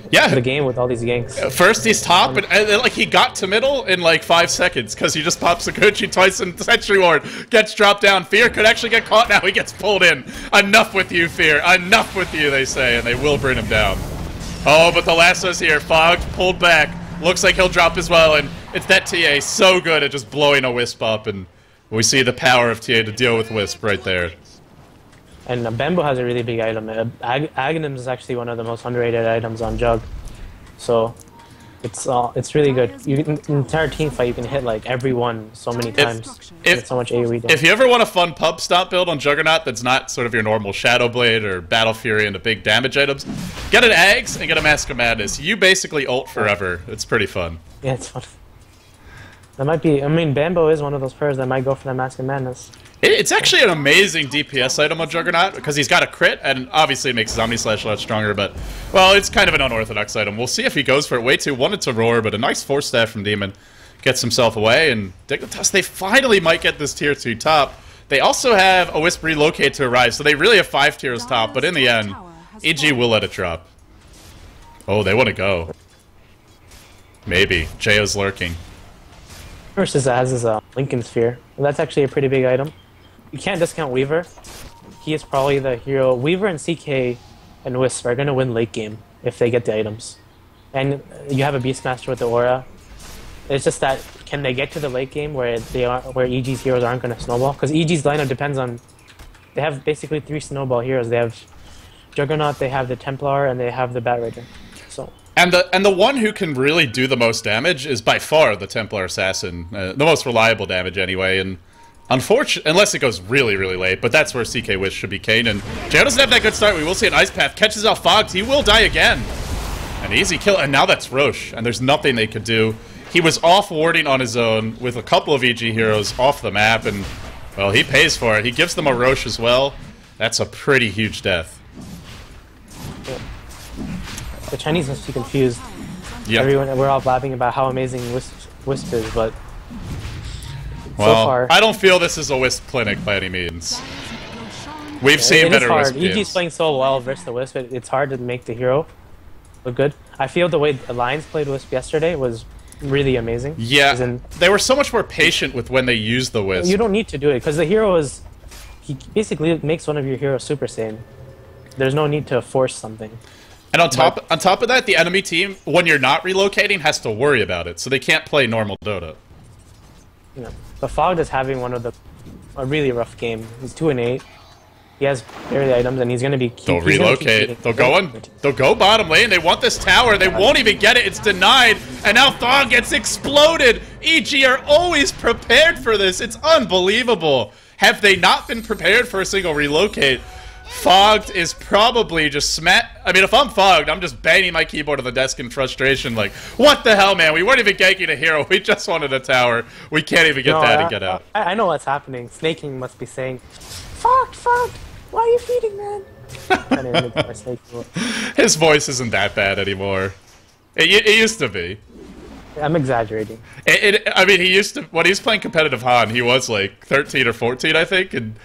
Yeah, the game with all these ganks. First he's top, and like he got to middle in like 5 seconds because he just popped Sakuchi twice in Sentry Ward, gets dropped down. Fear could actually get caught now. He gets pulled in. Enough with you, Fear. Enough with you, they say, and they will bring him down. Oh, but the lasso's here. Fog pulled back. Looks like he'll drop as well, and it's that TA so good at just blowing a Wisp up, and we see the power of TA to deal with Wisp right there. And Bambo has a really big item. Aghanim is actually one of the most underrated items on Jug. So, it's really good. In an entire team fight, you can hit like everyone so many times. It's so much AoE damage. If you ever want a fun pub stop build on Juggernaut that's not sort of your normal Shadow Blade or Battle Fury and the big damage items, get an Ags and get a Mask of Madness. You basically ult forever. It's pretty fun. Yeah, it's fun. That might be... I mean, Bambo is one of those players that might go for the Mask of Madness. It's actually an amazing DPS item on Juggernaut, because he's got a crit, and obviously it makes his Omni-Slash a lot stronger, but, well, it's kind of an unorthodox item. We'll see if he goes for it. Way too wanted to roar, but a nice Force Staff from Demon gets himself away, and Dignitas, they finally might get this tier 2 top. They also have a Wisp Relocate to arrive, so they really have 5 tiers top, but in the end, EG will let it drop. Oh, they want to go. Maybe. Jayo's lurking. Versus has his Lincoln Sphere. And that's actually a pretty big item. You can't discount Weaver. He is probably the hero. Weaver and CK and Wisp are going to win late game if they get the items. And you have a Beastmaster with the Aura. It's just that, can they get to the late game where EG's heroes aren't going to snowball? Because EG's lineup depends on... They have basically 3 snowball heroes. They have Juggernaut, they have the Templar, and they have the Bat Raider. So... And the one who can really do the most damage is by far the Templar Assassin. The most reliable damage anyway, and unfortunately, unless it goes really, really late, but that's where CK Wish should be Kane, and Jay doesn't have that good start. We will see an Ice Path, catches out Fogged, he will die again. An easy kill, and now that's Roche, and there's nothing they could do. He was off warding on his own with a couple of EG heroes off the map, and, well, he pays for it. He gives them a Roche as well. That's a pretty huge death. Yeah. The Chinese must be confused. Yep. We're all blabbing about how amazing Wisp is, but well, so far, I don't feel this is a Wisp clinic by any means. We've seen better Wisp games. EG's playing so well versus the Wisp, it's hard to make the hero look good. I feel the way Alliance played Wisp yesterday was really amazing. Yeah, they were so much more patient with when they used the Wisp. You don't need to do it, because the hero is... He basically makes one of your heroes Super Saiyan. There's no need to force something. And on top of that, the enemy team, when you're not relocating, has to worry about it, so they can't play normal Dota. You know, but Fogged is having a really rough game. He's 2-8. He has barely items, and he's going to be... They'll relocate. They'll go bottom lane. They want this tower. They won't even get it. It's denied. And now Thog gets exploded. EG are always prepared for this. It's unbelievable. Have they not been prepared for a single relocate? Fogged is probably just I mean, if I'm Fogged, I'm just banging my keyboard on the desk in frustration, like, what the hell, man? We weren't even ganking a hero. We just wanted a tower. We can't even get that and get out. I know what's happening. Snaking must be saying, Fogged, why are you feeding, man? His voice isn't that bad anymore. It used to be. I'm exaggerating. I mean, he used to, when he was playing competitive Han, he was like 13 or 14, I think, and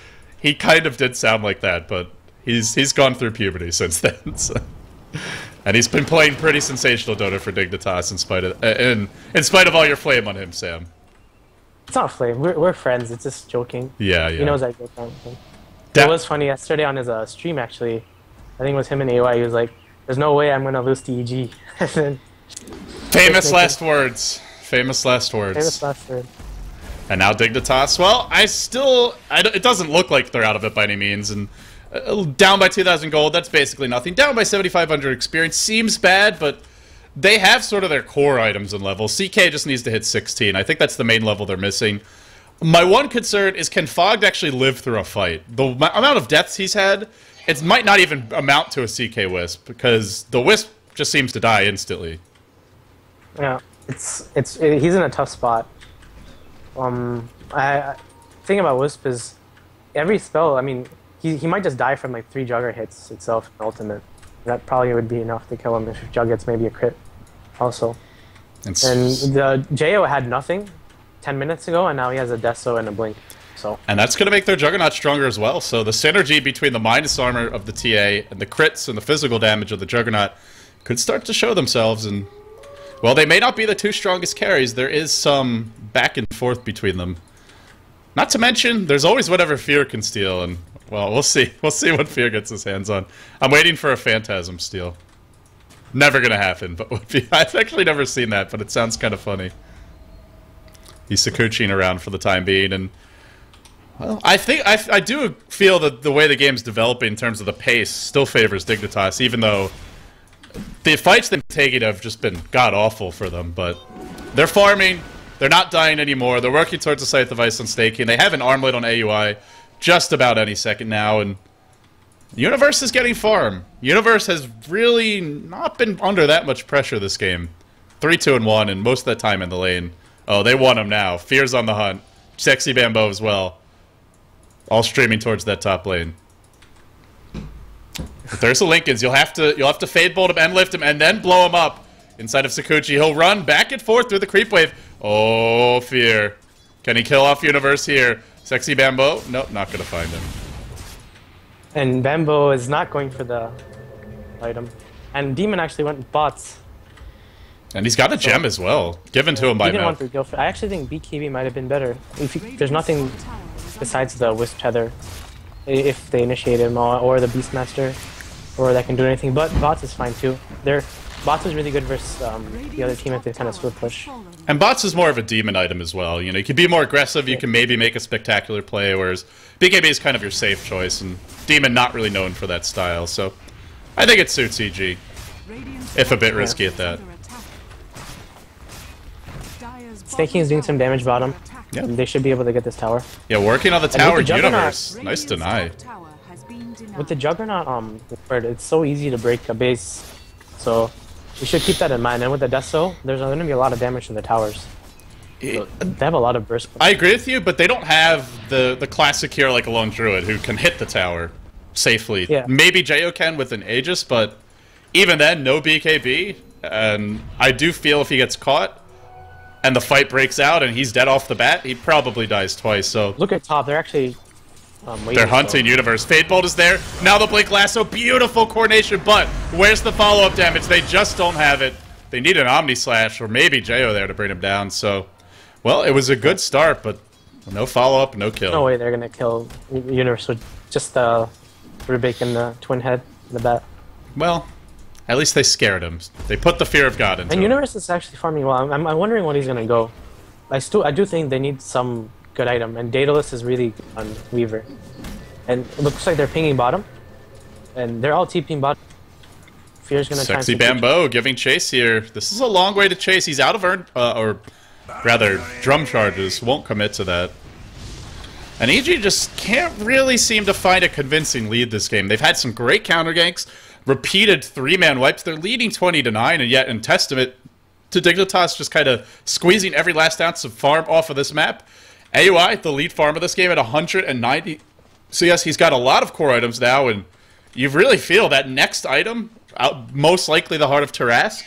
he kind of did sound like that, but he's gone through puberty since then. So. And he's been playing pretty sensational Dota for Dignitas in spite of all your flame on him, Sam. It's not flame. We're friends. It's just joking. Yeah. He knows I joke on him. It was funny yesterday on his stream, actually. I think it was him and AY. He was like, "There's no way I'm gonna lose to EG." Famous last words. Famous last words. Famous last word. And now Dignitas. Well, it doesn't look like they're out of it by any means. And down by 2,000 gold, that's basically nothing. Down by 7,500 experience seems bad, but they have sort of their core items and levels. CK just needs to hit 16. I think that's the main level they're missing. My one concern is, can Fogged actually live through a fight? The amount of deaths he's had, it might not even amount to a CK Wisp, because the Wisp just seems to die instantly. Yeah, he's in a tough spot. I thing about Wisp is every spell. I mean, he might just die from like 3 Jugger hits itself in Ultimate. That probably would be enough to kill him if Jug gets maybe a crit, also. And the Jo had nothing 10 minutes ago, and now he has a Deso and a Blink. So. And that's going to make their Juggernaut stronger as well. So the synergy between the minus armor of the TA and the crits and the physical damage of the Juggernaut could start to show themselves. And well, they may not be the 2 strongest carries. There is some back and forth between them. Not to mention, there's always whatever Fear can steal, and well, we'll see. We'll see what Fear gets his hands on. I'm waiting for a Phantasm steal. Never gonna happen, but would be. I've actually never seen that, but it sounds kind of funny. He's Sakuchiing around for the time being, and well, I think I do feel that the way the game's developing in terms of the pace still favors Dignitas, even though the fights they've taken have just been god-awful for them, but they're farming, they're not dying anymore, they're working towards a site device on staking, they have an armlet on AUI just about any second now, and Universe is getting farm. Universe has really not been under that much pressure this game. 3-2-1, and most of that time in the lane. Oh, they want him now. Fear's on the hunt. Sexy Bambo as well. All streaming towards that top lane. If there's a Lincolns, you'll have to fade bolt him and lift him and then blow him up inside of Sakuchi. He'll run back and forth through the creep wave. Oh, Fear. Can he kill off Universe here? Sexy Bambo? Nope, not gonna find him. And Bambo is not going for the item. And Demon actually went bots. And he's got a gem as well, given to him by Didn't mouth. want to go for. I actually think BKB might have been better. There's nothing besides the Wisp Tether, if they initiate him, or the Beastmaster, or that can do anything. But bots is fine too. Bots is really good versus the other team if they kind of split push. And bots is more of a demon item as well. You know, you can be more aggressive, you can maybe make a spectacular play, whereas BKB is kind of your safe choice, and demon not really known for that style. So I think it suits EG, if a bit risky at that. Staking is doing some damage bottom. Yeah. They should be able to get this tower. Yeah, working on the tower Universe. Nice deny. With the Juggernaut, it's so easy to break a base. So you should keep that in mind. And with the Deso, there's going to be a lot of damage in the towers. They have a lot of burst. I agree with you, but they don't have the classic hero like a Lone Druid who can hit the tower safely. Yeah. Maybe Jo can with an Aegis, but even then, no BKB. And I do feel if he gets caught and the fight breaks out and he's dead off the bat, he probably dies twice. So look at top. They're actually waiting. They're hunting Universe. Fade Bolt is there. Now the Blink Lasso. Beautiful coordination, but where's the follow-up damage? They just don't have it. They need an Omni Slash or maybe Jo there to bring him down. So, well, it was a good start, but no follow-up, no kill. No way they're going to kill Universe with just Rubik and the Twin Head in the bat. Well, at least they scared him. They put the fear of God into him. And Universe is actually farming well. I'm wondering what he's going to go. I do think they need some good item, and Daedalus is really good on Weaver. And it looks like they're pinging bottom, and they're all TPing bottom. Fear's gonna try and Sexy Bambo giving chase here. This is a long way to chase. He's out of earned, or rather, drum charges. Won't commit to that. And EG just can't really seem to find a convincing lead this game. They've had some great counter ganks, repeated 3-man wipes. They're leading 20-9, and yet in testament to Dignitas just kind of squeezing every last ounce of farm off of this map. AUI, the lead farm of this game at 190. So yes, he's got a lot of core items now, and you really feel that next item, most likely the Heart of Tarask,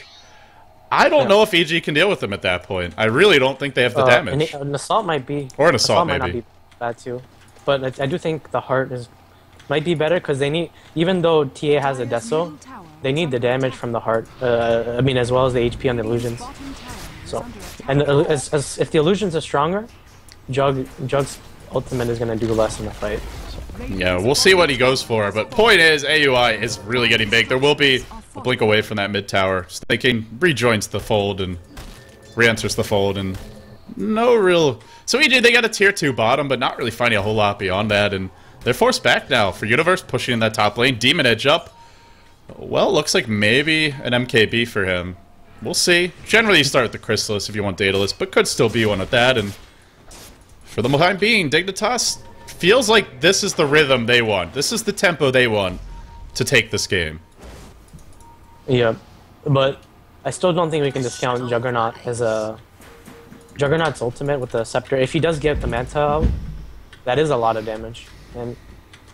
I don't know if EG can deal with them at that point. I really don't think they have the damage. An assault might be. Or an assault might not be bad too. But I do think the heart might be better because they need, even though TA has a Deso, they need the damage from the heart. I mean, as well as the HP on the illusions. So, and if the illusions are stronger, Jug's ultimate is going to do less in the fight. So. Yeah, we'll see what he goes for. But point is, AUI is really getting big. There will be a blink away from that mid tower. Just thinking, rejoins the fold and re-enters the fold, and no real. So EG, they got a tier 2 bottom, but not really finding a whole lot beyond that, and they're forced back now for Universe pushing in that top lane. Demon Edge up. Well, looks like maybe an MKB for him. We'll see. Generally, you start with the Chrysalis if you want Daedalus, but could still be one at that. And for the time being, Dignitas feels like this is the rhythm they want. This is the tempo they want to take this game. Yeah, but I still don't think we can discount Juggernaut as a... Juggernaut's ultimate with the Scepter. If he does get the Manta out, that is a lot of damage. And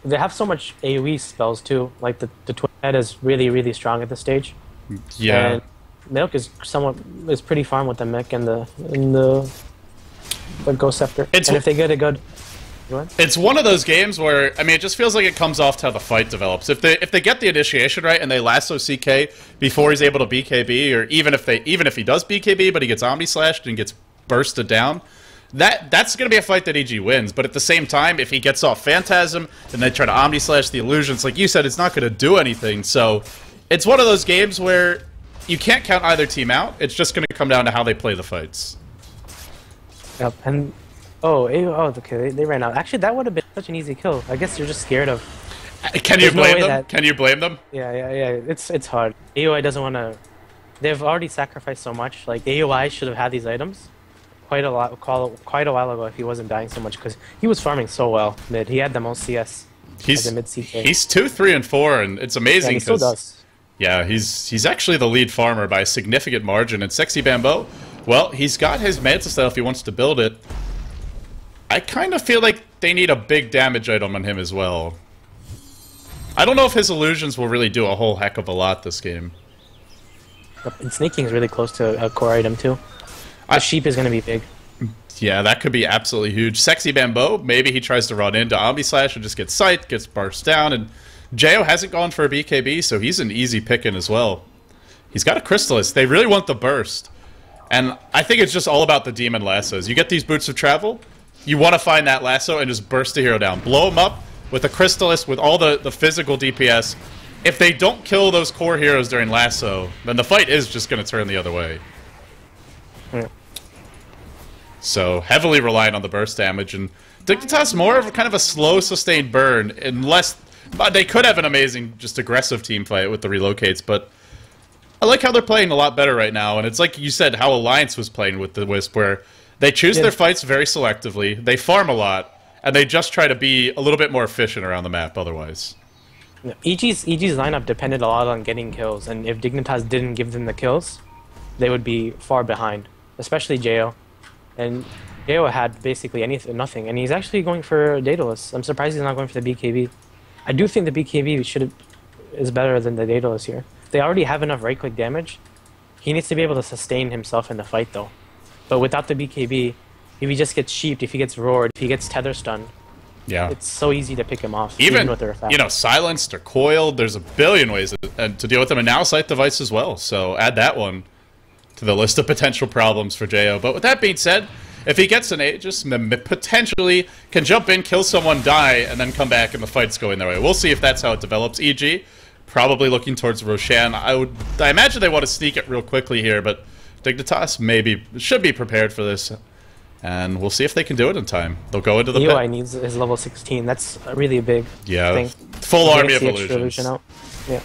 they have so much AoE spells too. Like the Twin Head is really, really strong at this stage. Yeah. And Milk is pretty farm with the mech and the Ghost Scepter. And if they get a good... It's one of those games where, I mean, it just feels like it comes off to how the fight develops. If they get the initiation right and they lasso CK before he's able to BKB, or even if he does BKB but he gets Omni Slashed and gets bursted down, that's going to be a fight that EG wins. But at the same time, if he gets off Phantasm and they try to Omni Slash the illusions, like you said, it's not going to do anything. So it's one of those games where you can't count either team out. It's just going to come down to how they play the fights. Yep, and okay, they ran out. Actually, that would have been such an easy kill. I guess you're just scared of. Can you blame them? Can you blame them? Yeah. It's hard. AOI doesn't want to. They've already sacrificed so much. Like AOI should have had these items quite a while ago if he wasn't dying so much, because he was farming so well mid. He had the most CS. As a mid CK. He's 2, 3, and 4, and it's amazing. Yeah, he still does. Yeah, he's actually the lead farmer by a significant margin. And Sexy Bambo, well, he's got his Manta style if he wants to build it. I kind of feel like they need a big damage item on him as well. I don't know if his illusions will really do a whole heck of a lot this game. And sneaking is really close to a core item too. The sheep is going to be big. Yeah, that could be absolutely huge. Sexy Bambo, maybe he tries to run into Omni Slash and just gets sight, gets burst down, and Jo hasn't gone for a BKB, so he's an easy pick-in as well. He's got a Chrysalis. They really want the burst. And I think it's just all about the Demon Lassos. You get these Boots of Travel, you want to find that lasso and just burst the hero down. Blow him up with a Chrysalis, with all the physical DPS. If they don't kill those core heroes during lasso, then the fight is just going to turn the other way. Yeah. So, heavily reliant on the burst damage, and Dignitas more of a kind of a slow, sustained burn, unless... But they could have an amazing, just aggressive team fight with the relocates, but I like how they're playing a lot better right now, and it's like you said, how Alliance was playing with the Wisp, where they choose their fights very selectively, they farm a lot, and they just try to be a little bit more efficient around the map otherwise. Yeah. EG's lineup depended a lot on getting kills, and if Dignitas didn't give them the kills, they would be far behind, especially Jo. And Jo had basically nothing, and he's actually going for Daedalus. I'm surprised he's not going for the BKB. I do think the BKB is better than the Daedalus here. They already have enough right-click damage. He needs to be able to sustain himself in the fight, though. But without the BKB, if he just gets sheeped, if he gets roared, if he gets tether stunned, it's so easy to pick him off. Even with their effect. You know, silenced or coiled, there's a billion ways to deal with them, and now sight device as well. So add that one to the list of potential problems for Jo. But with that being said, if he gets an Aegis, potentially can jump in, kill someone, die, and then come back and the fight's going their way. We'll see if that's how it develops. EG, probably looking towards Roshan. I imagine they want to sneak it real quickly here, but Dignitas should be prepared for this. And we'll see if they can do it in time. They'll go into the pit. UI needs his level 16. That's really a big thing. Full army of illusions. Out. Yeah.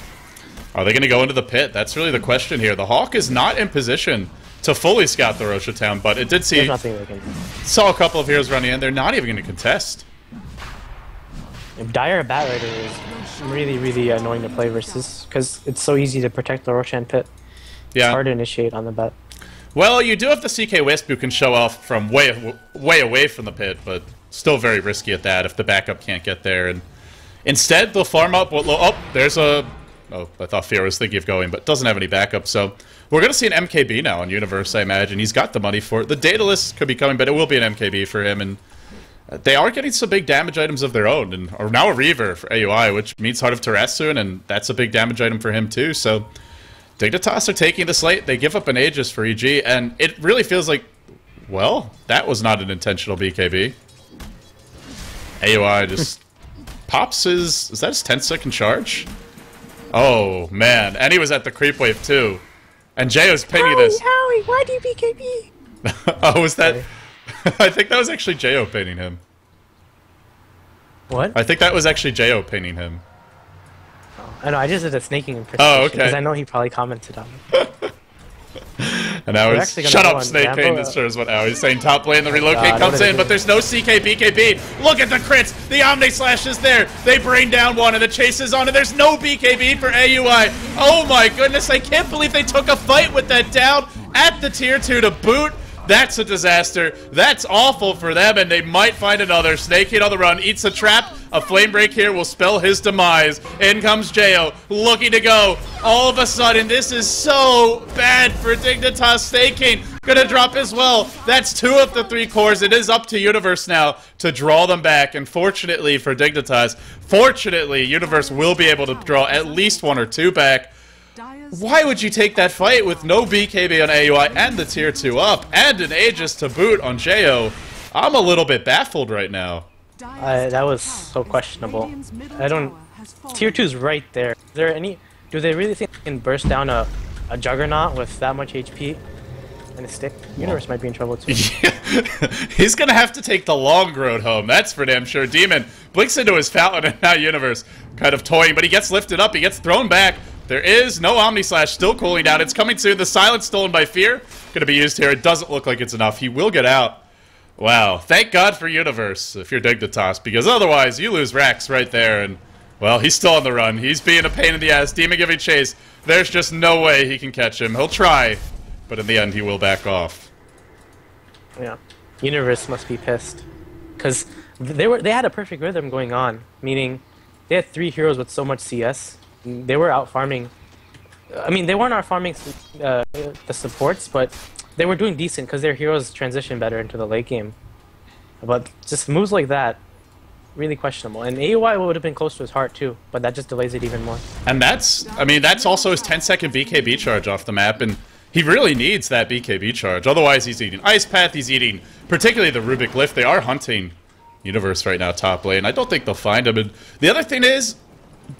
Are they going to go into the pit? That's really the question here. The Hawk is not in position to fully scout the Rosha town, but it did see... There's nothing they can do. Saw a couple of heroes running in. They're not even going to contest. Dire Bat Rider is really, really annoying to play versus, because it's so easy to protect the Roshan pit. It's hard to initiate on the bat. Well, you do have the CK Wisp who can show off from way away from the pit, but still very risky at that if the backup can't get there. And instead, they'll farm up. Oh, there's a... Oh, I thought Fear was thinking of going, but doesn't have any backup. So we're going to see an MKB now on Universe, I imagine. He's got the money for it. The Daedalus could be coming, but it will be an MKB for him, and they are getting some big damage items of their own, and or now a Reaver for AUI, which means Heart of Terras soon, and that's a big damage item for him too. So Dignitas are taking this late. They give up an Aegis for EG, and it really feels like, well, that was not an intentional BKB. AUI just pops his, is that his 10-second charge? Oh, man. And he was at the creep wave too. And Jayo's pinging this. Howie, why do you BKB? Oh, was that? I think that was actually Jayo pinning him. What? I think that was actually Jayo pinning him. I know, I just did a snaking impersonation. Oh, okay. Because I know he probably commented on it. And now he's, shut up, Snake Pain, this sure is what Howie's saying. Top lane, the relocate comes in, but there's no CK BKB. Look at the crits! The Omni Slash is there! They bring down one, and the chase is on, and there's no BKB for AUI. Oh my goodness, I can't believe they took a fight with that down at the tier 2 to boot. That's a disaster. That's awful for them, and they might find another. Snake Hit on the run, eats a trap. A flame break here will spell his demise. In comes Jayo, looking to go. All of a sudden, this is so bad for Dignitas. Snake King gonna drop as well. That's 2 of the 3 cores. It is up to Universe now to draw them back, and fortunately for Dignitas, fortunately, Universe will be able to draw at least 1 or 2 back. Why would you take that fight with no BKB on AUI and the tier 2 up and an Aegis to boot on Jayo? I'm a little bit baffled right now. That was so questionable. I don't... Tier 2's right there. Is there any... Do they really think they can burst down a Juggernaut with that much HP and a stick? Universe might be in trouble too. He's gonna have to take the long road home, that's for damn sure. Demon blinks into his fountain and now Universe kind of toying, but he gets lifted up, he gets thrown back. There is no Omni Slash, still cooling down. It's coming soon. The silence stolen by Fear going to be used here. It doesn't look like it's enough. He will get out. Wow. Thank God for Universe if you're Dignitas, because otherwise you lose Rax right there. And, well, he's still on the run. He's being a pain in the ass. Demon giving chase. There's just no way he can catch him. He'll try, but in the end he will back off. Yeah. Universe must be pissed. Because they had a perfect rhythm going on, meaning they had 3 heroes with so much CS. They were out farming. I mean, they weren't out farming the supports, but they were doing decent because their heroes transition better into the late game. But just moves like that, really questionable. And AUI would have been close to his heart too, but that just delays it even more. And that's, I mean, that's also his 10-second BKB charge off the map, and he really needs that BKB charge. Otherwise, he's eating Ice Path, he's eating particularly the Rubik Lift. They are hunting Universe right now, top lane. I don't think they'll find him. And the other thing is,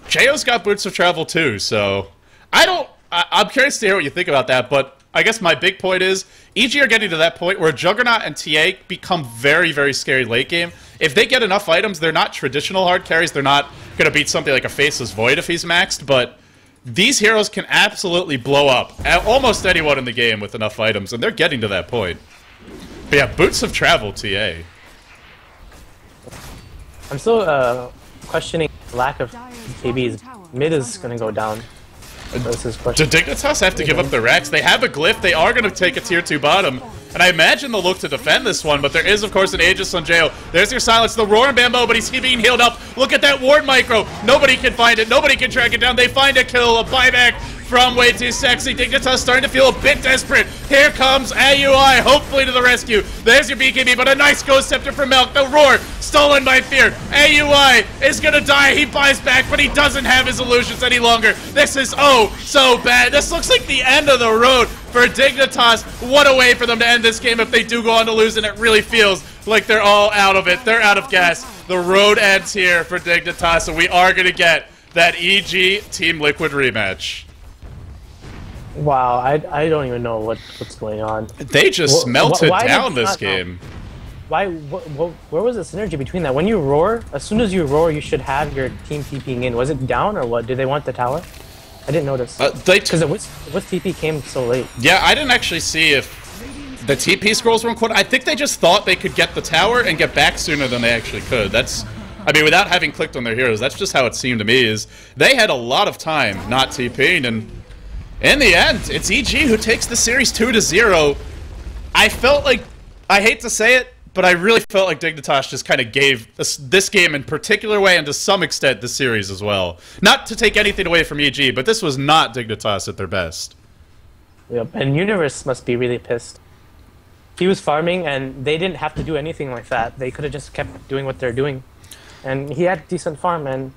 Jayo's got Boots of Travel too, so I'm curious to hear what you think about that, but I guess my big point is, EG are getting to that point where Juggernaut and TA become very, very scary late game. If they get enough items, they're not traditional hard carries, they're not going to beat something like a Faceless Void if he's maxed, but these heroes can absolutely blow up at almost anyone in the game with enough items, and they're getting to that point. But yeah, Boots of Travel, TA. I'm still questioning the lack of BKBs. Mid is going to go down. This is Do Dignitas have to give up the Rex? They have a Glyph. They are going to take a tier 2 bottom. And I imagine they'll look to defend this one, but there is, of course, an Aegis on Jayo. There's your silence, the Roar and Bamboo, but he's being healed up. Look at that Ward Micro. Nobody can find it. Nobody can track it down. They find a kill, a buyback from Way Too Sexy. Dignitas starting to feel a bit desperate. Here comes AUI, hopefully to the rescue. There's your BKB, but a nice Ghost Scepter from Milk. The Roar, stolen by Fear. AUI is gonna die. He buys back, but he doesn't have his illusions any longer. This is, oh, so bad. This looks like the end of the road for Dignitas. What a way for them to end this game if they do go on to lose, and it really feels like they're all out of it. They're out of gas. The road ends here for Dignitas, and we are gonna get that EG Team Liquid rematch. Wow, I don't even know what's going on. They just melted down this game. Why? Where was the synergy between that? When you roar, as soon as you roar, you should have your team TPing in. Was it down or what? Did they want the tower? I didn't notice. Because the TP came so late. Yeah, I didn't actually see if the TP scrolls were included. I think they just thought they could get the tower and get back sooner than they actually could. That's, I mean, without having clicked on their heroes, that's just how it seemed to me. Is they had a lot of time not TPing, and in the end, it's EG who takes the series 2-0. I felt like, I hate to say it, but I really felt like Dignitas just kind of gave this game in particular way, and to some extent the series as well. Not to take anything away from EG, but this was not Dignitas at their best. Yep. And Universe must be really pissed. He was farming, and they didn't have to do anything like that. They could have just kept doing what they're doing, and he had decent farm. And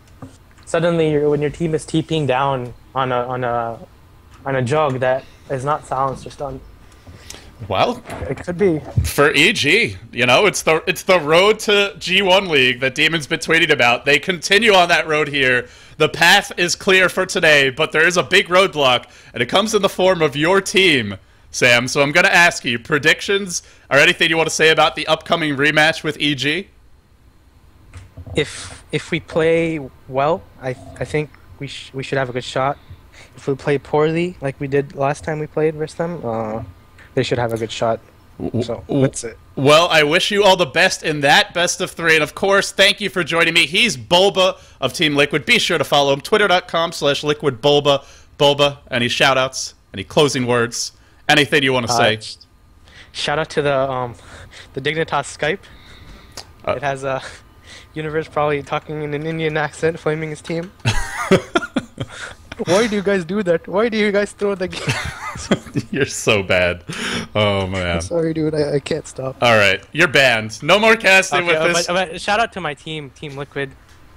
suddenly, when your team is TPing down on a jug that is not silenced or stunned. Well, It could be. for EG, you know, it's the road to G1 League that Demon's been tweeting about. They continue on that road here. The path is clear for today, but there is a big roadblock, and it comes in the form of your team, Sam. So I'm going to ask you, predictions or anything you want to say about the upcoming rematch with EG? If we play well, I think we should have a good shot. If we play poorly, like we did last time we played versus them, they should have a good shot. So that's it. Well, I wish you all the best in that best of 3. And of course, thank you for joining me. He's Bulba of Team Liquid. Be sure to follow him. Twitter.com/LiquidBulba. Bulba, any shout outs? Any closing words? Anything you want to say? Shout out to the Dignitas Skype. It has a Universe probably talking in an Indian accent, flaming his team. Why do you guys do that? Why do you guys throw the game? You're so bad. Oh, man. I'm sorry, dude. I can't stop. All right. You're banned. No more casting with this. But shout out to my team, Team Liquid,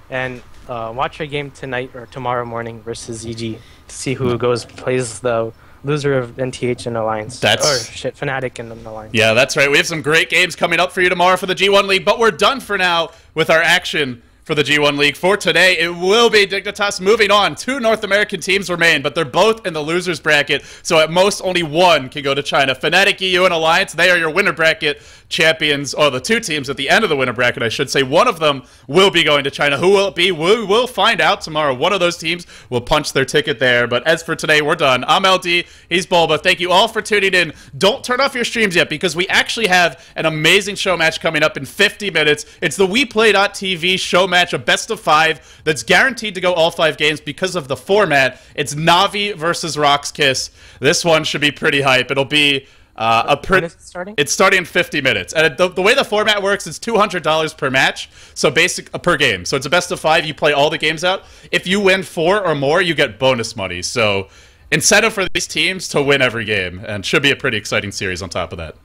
and watch our game tonight or tomorrow morning versus EG to see who plays the loser of NTH and Alliance. Fnatic and Alliance. Yeah, that's right. We have some great games coming up for you tomorrow for the G1 League, but we're done for now with our action for the G1 League. For today, it will be Dignitas moving on. 2 North American teams remain, but they're both in the losers bracket, so at most only one can go to China. Fnatic, EU, and Alliance, they are your winner bracket champions, or the 2 teams at the end of the winner bracket, I should say. One of them will be going to China. Who will it be? We will find out tomorrow. One of those teams will punch their ticket there, but as for today, we're done. I'm LD, he's Bulba. Thank you all for tuning in. Don't turn off your streams yet, because we actually have an amazing show match coming up in 50 minutes. It's the WePlay.tv show match, a best of 5 that's guaranteed to go all 5 games because of the format. It's Na'Vi versus Roxkiss. This one should be pretty hype. It'll be when is it starting? It's starting in 50 minutes. And the way the format works is $200 per match, so per game. So it's a best of 5. You play all the games out. If you win 4 or more, you get bonus money. So incentive for these teams to win every game, and should be a pretty exciting series on top of that.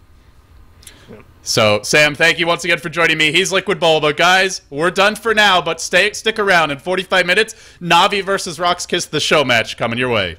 So, Sam, thank you once again for joining me. He's Liquid Bulba. Guys, we're done for now, but stick around. In 45 minutes, Na'Vi versus Roxkiss, the show match coming your way.